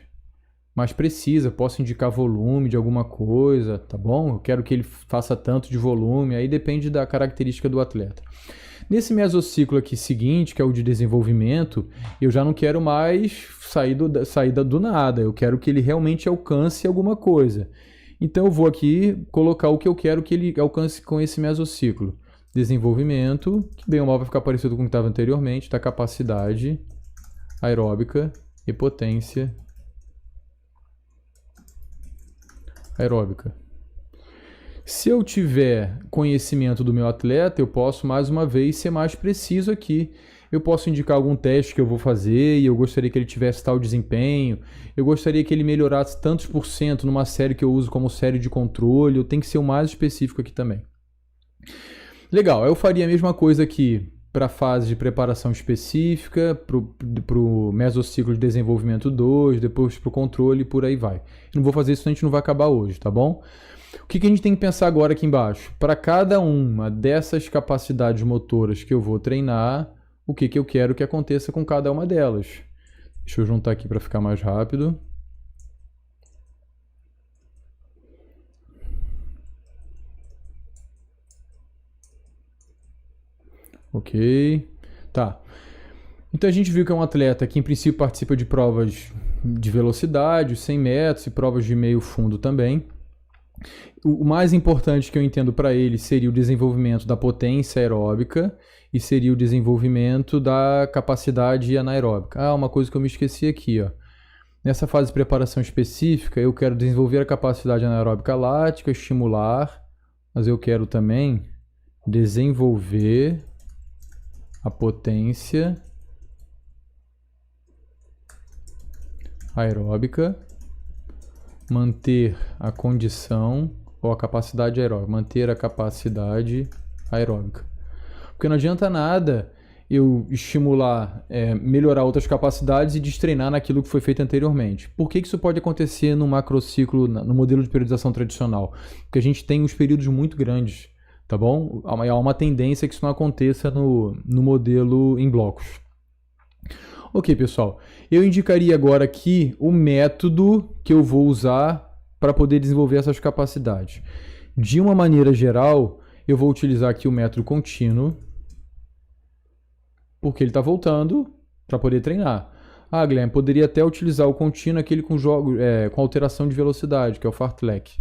precisa. Posso indicar volume de alguma coisa, tá bom? Eu quero que ele faça tanto de volume, aí depende da característica do atleta. Nesse mesociclo aqui seguinte, que é o de desenvolvimento, eu já não quero mais sair do nada. Eu quero que ele realmente alcance alguma coisa. Então eu vou aqui colocar o que eu quero que ele alcance com esse mesociclo. Desenvolvimento, que bem ou mal vai ficar parecido com o que estava anteriormente, da capacidade aeróbica e potência aeróbica. Se eu tiver conhecimento do meu atleta, eu posso mais uma vez ser mais preciso aqui. Eu posso indicar algum teste que eu vou fazer e eu gostaria que ele tivesse tal desempenho. Eu gostaria que ele melhorasse tantos por cento numa série que eu uso como série de controle. Eu tenho que ser o mais específico aqui também. Legal, eu faria a mesma coisa aqui para a fase de preparação específica, para o mesociclo de desenvolvimento 2, depois para o controle e por aí vai. Eu não vou fazer isso, senão a gente não vai acabar hoje, tá bom? O que a gente tem que pensar agora aqui embaixo? Para cada uma dessas capacidades motoras que eu vou treinar, o que eu quero que aconteça com cada uma delas. Deixa eu juntar aqui para ficar mais rápido. Ok. Tá. Então a gente viu que é um atleta que em princípio participa de provas de velocidade, 100 metros e provas de meio fundo também. O mais importante que eu entendo para ele seria o desenvolvimento da potência aeróbica e seria o desenvolvimento da capacidade anaeróbica. Ah, uma coisa que eu me esqueci aqui, ó. Nessa fase de preparação específica, eu quero desenvolver a capacidade anaeróbica lática, estimular, mas eu quero também desenvolver a potência aeróbica, manter a condição ou a capacidade aeróbica, manter a capacidade aeróbica. Porque não adianta nada eu estimular, melhorar outras capacidades e destreinar naquilo que foi feito anteriormente. Por que isso pode acontecer no macrociclo, no modelo de periodização tradicional? Porque a gente tem uns períodos muito grandes, tá bom? Há uma tendência que isso não aconteça no modelo em blocos. Ok, pessoal. Eu indicaria agora aqui o método que eu vou usar para poder desenvolver essas capacidades. De uma maneira geral, eu vou utilizar aqui o método contínuo, porque ele está voltando para poder treinar. Ah, Guilherme, poderia até utilizar o contínuo, aquele com alteração de velocidade, que é o fartlek.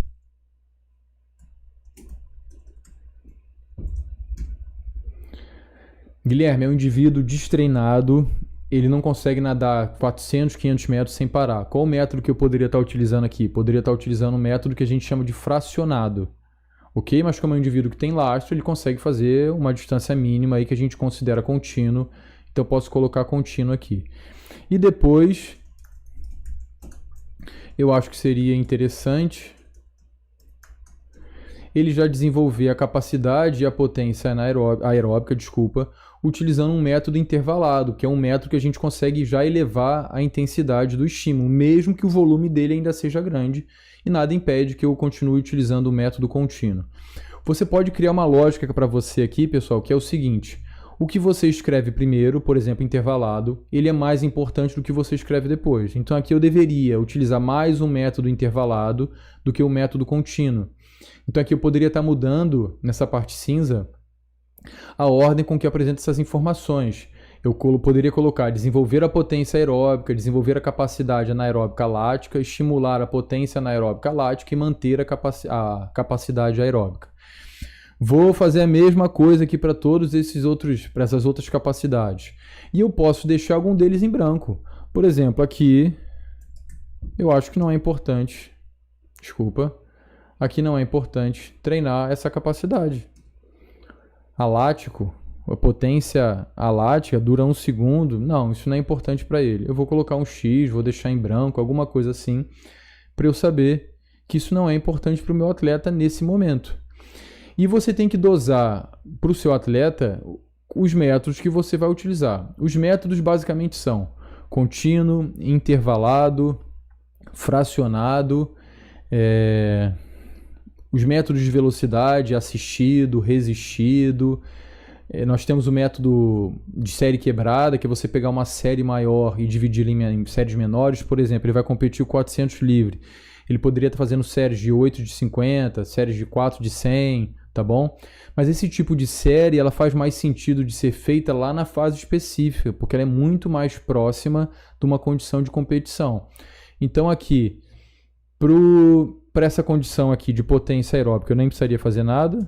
Guilherme é um indivíduo destreinado, ele não consegue nadar 400, 500 metros sem parar. Qual o método que eu poderia estar utilizando aqui? Poderia estar utilizando um método que a gente chama de fracionado. Ok? Mas como é um indivíduo que tem lastro, ele consegue fazer uma distância mínima aí que a gente considera contínuo. Então eu posso colocar contínuo aqui. E depois, eu acho que seria interessante ele já desenvolver a capacidade e a potência aeróbica, utilizando um método intervalado, que é um método que a gente consegue já elevar a intensidade do estímulo, mesmo que o volume dele ainda seja grande, e nada impede que eu continue utilizando o método contínuo. Você pode criar uma lógica para você aqui, pessoal, que é o seguinte: o que você escreve primeiro, por exemplo, intervalado, ele é mais importante do que você escreve depois. Então aqui eu deveria utilizar mais um método intervalado do que o método contínuo. Então aqui eu poderia estar mudando, nessa parte cinza, a ordem com que eu apresento essas informações. Eu poderia colocar desenvolver a potência aeróbica, desenvolver a capacidade anaeróbica lática, estimular a potência anaeróbica lática e manter a capacidade aeróbica. Vou fazer a mesma coisa aqui para essas outras capacidades. E eu posso deixar algum deles em branco. Por exemplo, aqui eu acho que não é importante. Aqui não é importante treinar essa capacidade. Alático, a potência alática dura 1 segundo. Não, isso não é importante para ele. Eu vou colocar um X, vou deixar em branco, alguma coisa assim, para eu saber que isso não é importante para o meu atleta nesse momento. E você tem que dosar para o seu atleta os métodos que você vai utilizar. Os métodos basicamente são contínuo, intervalado, fracionado, os métodos de velocidade, assistido, resistido. Nós temos o método de série quebrada, que é você pegar uma série maior e dividir em séries menores. Por exemplo, ele vai competir o 400 livre. Ele poderia estar fazendo séries de 8 de 50, séries de 4 de 100, tá bom? Mas esse tipo de série, ela faz mais sentido de ser feita lá na fase específica, porque ela é muito mais próxima de uma condição de competição. Então aqui, para essa condição aqui de potência aeróbica, eu nem precisaria fazer nada.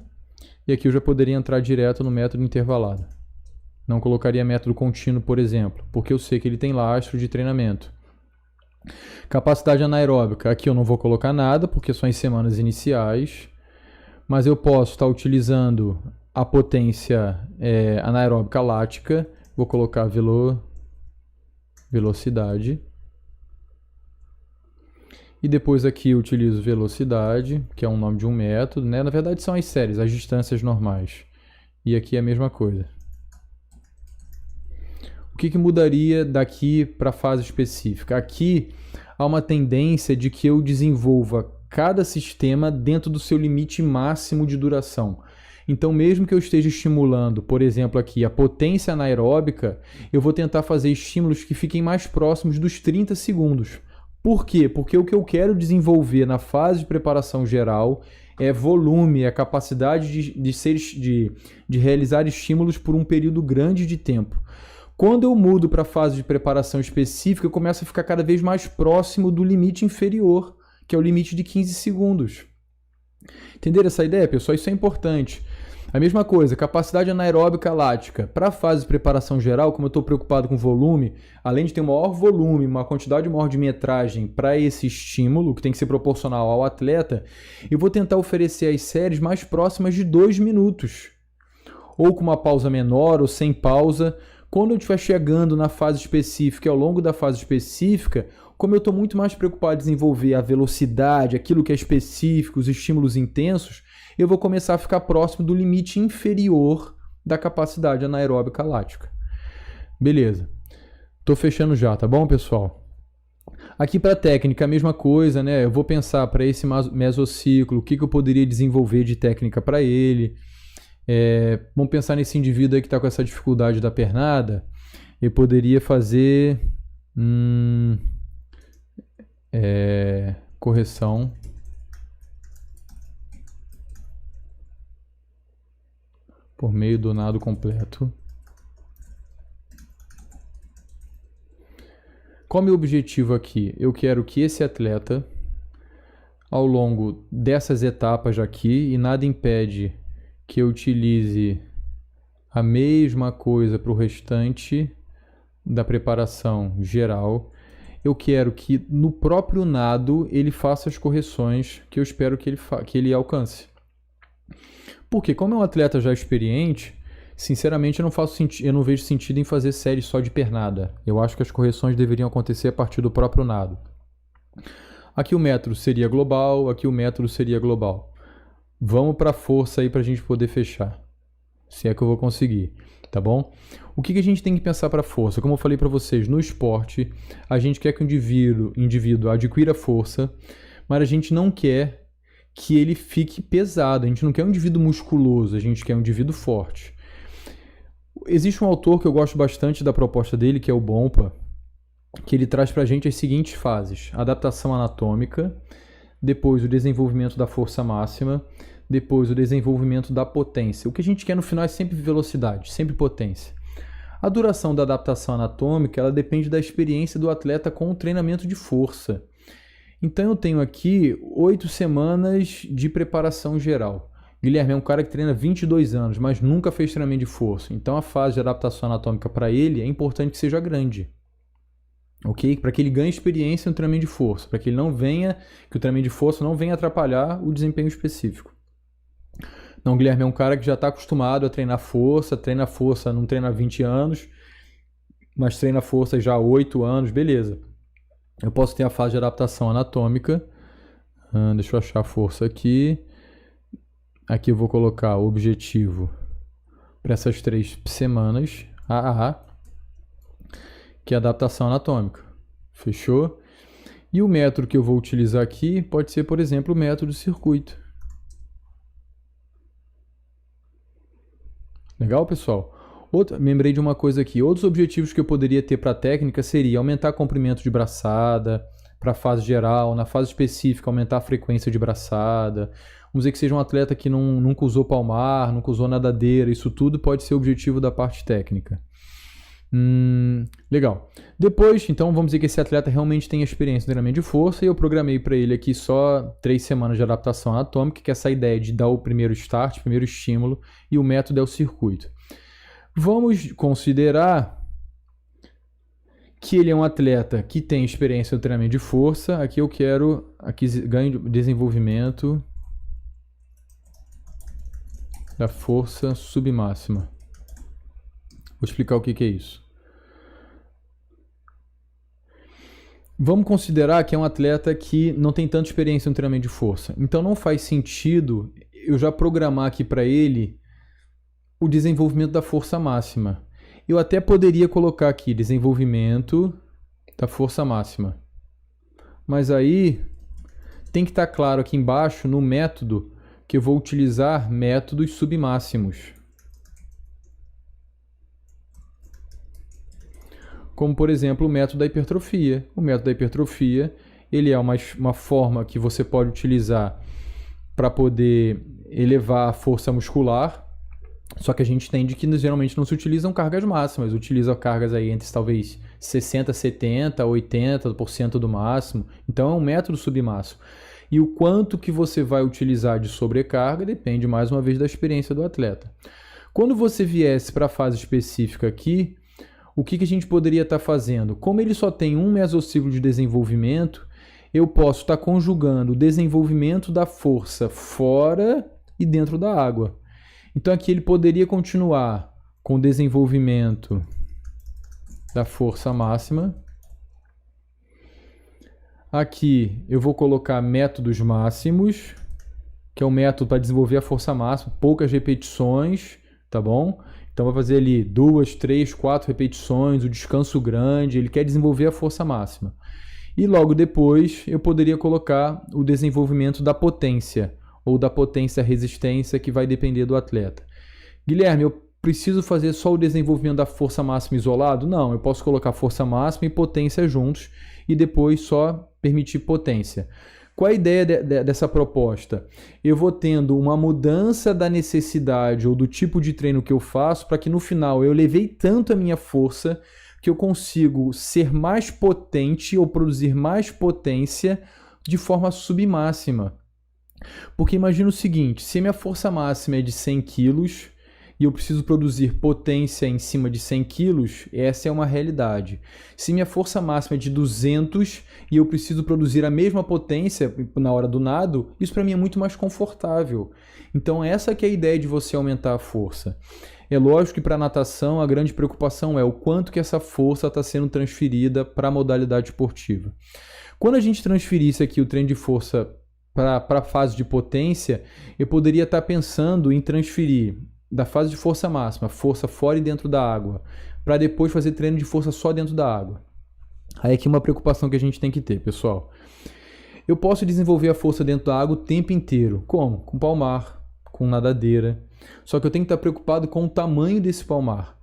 E aqui eu já poderia entrar direto no método intervalado. Não colocaria método contínuo, por exemplo, porque eu sei que ele tem lastro de treinamento. Capacidade anaeróbica, aqui eu não vou colocar nada, porque são as semanas iniciais. mas eu posso estar utilizando a potência anaeróbica lática. Vou colocar velocidade. E depois aqui eu utilizo velocidade, que é um nome de um método, né? Na verdade são as séries, as distâncias normais. E aqui é a mesma coisa. O que mudaria daqui para a fase específica? Aqui há uma tendência de que eu desenvolva cada sistema dentro do seu limite máximo de duração. Então, mesmo que eu esteja estimulando, por exemplo, aqui a potência anaeróbica, eu vou tentar fazer estímulos que fiquem mais próximos dos 30 segundos. Por quê? Porque o que eu quero desenvolver na fase de preparação geral é volume, é a capacidade de realizar estímulos por um período grande de tempo. Quando eu mudo para a fase de preparação específica, eu começo a ficar cada vez mais próximo do limite inferior, que é o limite de 15 segundos. Entenderam essa ideia, pessoal? Isso é importante. A mesma coisa, capacidade anaeróbica lática. Para a fase de preparação geral, como eu estou preocupado com volume, além de ter um maior volume, uma quantidade maior de metragem para esse estímulo, que tem que ser proporcional ao atleta, eu vou tentar oferecer as séries mais próximas de 2 minutos. Ou com uma pausa menor, ou sem pausa. Quando eu estiver chegando na fase específica, ao longo da fase específica, como eu estou muito mais preocupado em desenvolver a velocidade, aquilo que é específico, os estímulos intensos, eu vou começar a ficar próximo do limite inferior da capacidade anaeróbica lática. Beleza. Estou fechando já, tá bom, pessoal? Aqui para a técnica, a mesma coisa, né? Eu vou pensar para esse mesociclo, o que eu poderia desenvolver de técnica para ele. Vamos pensar nesse indivíduo aí que está com essa dificuldade da pernada. Eu poderia fazer correção por meio do nado completo. Qual é o meu objetivo aqui? Eu quero que esse atleta, ao longo dessas etapas aqui, e nada impede que eu utilize a mesma coisa para o restante da preparação geral, eu quero que no próprio nado ele faça as correções que eu espero que ele alcance. Porque como é um atleta já experiente, sinceramente eu não vejo sentido em fazer série só de pernada. Eu acho que as correções deveriam acontecer a partir do próprio nado. Aqui o método seria global, aqui o método seria global. Vamos para a força aí para a gente poder fechar. Se é que eu vou conseguir, tá bom? O que a gente tem que pensar para a força? Como eu falei para vocês, no esporte, a gente quer que o indivíduo adquira força, mas a gente não quer que ele fique pesado. A gente não quer um indivíduo musculoso, a gente quer um indivíduo forte. Existe um autor que eu gosto bastante da proposta dele, que é o Bompa, que ele traz para a gente as seguintes fases: adaptação anatômica, depois o desenvolvimento da força máxima, depois o desenvolvimento da potência. O que a gente quer no final é sempre velocidade, sempre potência. A duração da adaptação anatômica, ela depende da experiência do atleta com o treinamento de força. Então eu tenho aqui 8 semanas de preparação geral. Guilherme é um cara que treina 22 anos, mas nunca fez treinamento de força. Então a fase de adaptação anatômica para ele é importante que seja grande. Ok? Para que ele ganhe experiência no treinamento de força, para que ele que o treinamento de força não venha atrapalhar o desempenho específico. Não, Guilherme é um cara que já está acostumado a treinar força, não treina há 20 anos, mas treina força já há 8 anos, beleza. Eu posso ter a fase de adaptação anatômica. Deixa eu achar a força aqui. Aqui eu vou colocar o objetivo para essas 3 semanas, que é a adaptação anatômica. Fechou? E o método que eu vou utilizar aqui pode ser, por exemplo, o método circuito. Legal, pessoal? Lembrei de uma coisa aqui. Outros objetivos que eu poderia ter para a técnica seria aumentar comprimento de braçada para a fase geral, na fase específica aumentar a frequência de braçada. Vamos dizer que seja um atleta que nunca usou palmar, nunca usou nadadeira. Isso tudo pode ser objetivo da parte técnica. Legal. Depois, então, vamos dizer que esse atleta realmente tem experiência no treinamento de força e eu programei para ele aqui só 3 semanas de adaptação anatômica, que é essa ideia de dar o primeiro start, primeiro estímulo, e o método é o circuito. Vamos considerar que ele é um atleta que tem experiência no treinamento de força. Aqui eu quero ganho de desenvolvimento da força submáxima. Vou explicar o que é isso. Vamos considerar que é um atleta que não tem tanta experiência no treinamento de força. Então não faz sentido eu já programar aqui para ele o desenvolvimento da força máxima. Eu até poderia colocar aqui desenvolvimento da força máxima. Mas aí tem que estar claro aqui embaixo no método que eu vou utilizar métodos submáximos. Como, por exemplo, o método da hipertrofia. O método da hipertrofia, ele é uma forma que você pode utilizar para poder elevar a força muscular, só que a gente entende que geralmente não se utilizam cargas máximas, utilizam cargas aí entre talvez 60%, 70%, 80% do máximo. Então é um método submáximo. E o quanto que você vai utilizar de sobrecarga depende mais uma vez da experiência do atleta. Quando você viesse para a fase específica aqui, o que a gente poderia estar fazendo? Como ele só tem um mesociclo de desenvolvimento, eu posso estar conjugando o desenvolvimento da força fora e dentro da água. Então aqui ele poderia continuar com o desenvolvimento da força máxima. Aqui eu vou colocar métodos máximos, que é um método para desenvolver a força máxima, poucas repetições, tá bom? Então vai fazer ali 2, 3, 4 repetições, o descanso grande, ele quer desenvolver a força máxima. E logo depois eu poderia colocar o desenvolvimento da potência, ou da potência-resistência, que vai depender do atleta. Guilherme, eu preciso fazer só o desenvolvimento da força máxima isolado? Não, eu posso colocar força máxima e potência juntos e depois só permitir potência. Qual a ideia dessa proposta? Eu vou tendo uma mudança da necessidade ou do tipo de treino que eu faço para que no final eu levei tanto a minha força que eu consigo ser mais potente ou produzir mais potência de forma submáxima. Porque imagina o seguinte, se a minha força máxima é de 100 kg e eu preciso produzir potência em cima de 100 kg, essa é uma realidade. Se minha força máxima é de 200 e eu preciso produzir a mesma potência na hora do nado, isso para mim é muito mais confortável. Então essa que é a ideia de você aumentar a força. É lógico que para a natação a grande preocupação é o quanto que essa força está sendo transferida para a modalidade esportiva. Quando a gente transferisse aqui o treino de força para a fase de potência, eu poderia estar pensando em transferir da fase de força máxima, força fora e dentro da água, para depois fazer treino de força só dentro da água. Aí aqui uma preocupação que a gente tem que ter, pessoal. Eu posso desenvolver a força dentro da água o tempo inteiro. Como? Com palmar, com nadadeira. Só que eu tenho que estar preocupado com o tamanho desse palmar.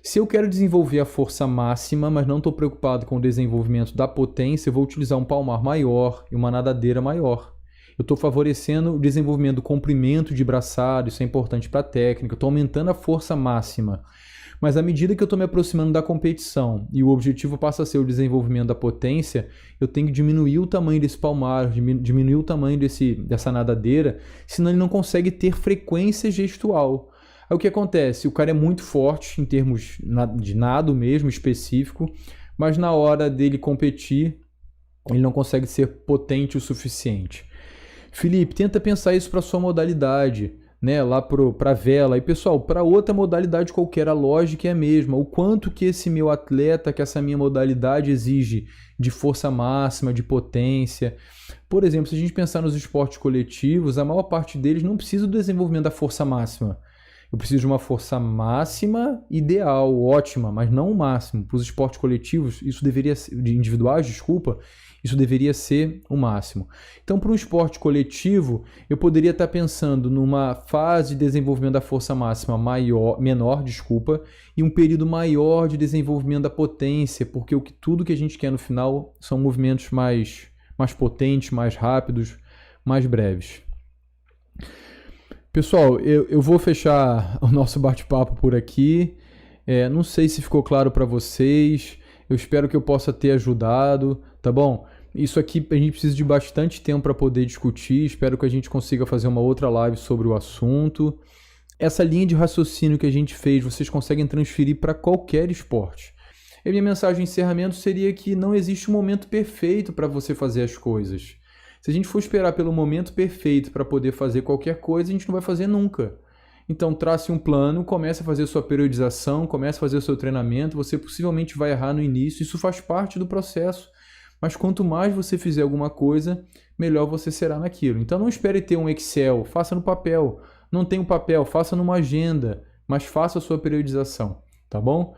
Se eu quero desenvolver a força máxima, mas não estou preocupado com o desenvolvimento da potência, eu vou utilizar um palmar maior e uma nadadeira maior. Eu estou favorecendo o desenvolvimento do comprimento de braçado, isso é importante para a técnica, eu estou aumentando a força máxima. Mas à medida que eu estou me aproximando da competição e o objetivo passa a ser o desenvolvimento da potência, eu tenho que diminuir o tamanho desse palmar, diminuir o tamanho dessa nadadeira, senão ele não consegue ter frequência gestual. Aí o que acontece? O cara é muito forte em termos de nado mesmo, específico, mas na hora dele competir, ele não consegue ser potente o suficiente. Felipe, tenta pensar isso para sua modalidade, né? Lá para a vela. E pessoal, para outra modalidade qualquer, a lógica é a mesma. O quanto que esse meu atleta, que essa minha modalidade exige de força máxima, de potência. Por exemplo, se a gente pensar nos esportes coletivos, a maior parte deles não precisa do desenvolvimento da força máxima. Eu preciso de uma força máxima ideal, ótima, mas não o máximo. Para os esportes coletivos, isso deveria ser, de individuais, desculpa, isso deveria ser o máximo. Então, para um esporte coletivo, eu poderia estar pensando numa fase de desenvolvimento da força máxima menor, e um período maior de desenvolvimento da potência, porque tudo que a gente quer no final são movimentos mais potentes, mais rápidos, mais breves. Pessoal, eu vou fechar o nosso bate-papo por aqui. Não sei se ficou claro para vocês. Eu espero que eu possa ter ajudado, tá bom? Isso aqui a gente precisa de bastante tempo para poder discutir. Espero que a gente consiga fazer uma outra live sobre o assunto. Essa linha de raciocínio que a gente fez, vocês conseguem transferir para qualquer esporte. E a minha mensagem de encerramento seria que não existe um momento perfeito para você fazer as coisas. Se a gente for esperar pelo momento perfeito para poder fazer qualquer coisa, a gente não vai fazer nunca. Então trace um plano, comece a fazer sua periodização, comece a fazer o seu treinamento. Você possivelmente vai errar no início, isso faz parte do processo. Mas quanto mais você fizer alguma coisa, melhor você será naquilo. Então não espere ter um Excel, faça no papel. Não tem um papel, faça numa agenda, mas faça a sua periodização, tá bom?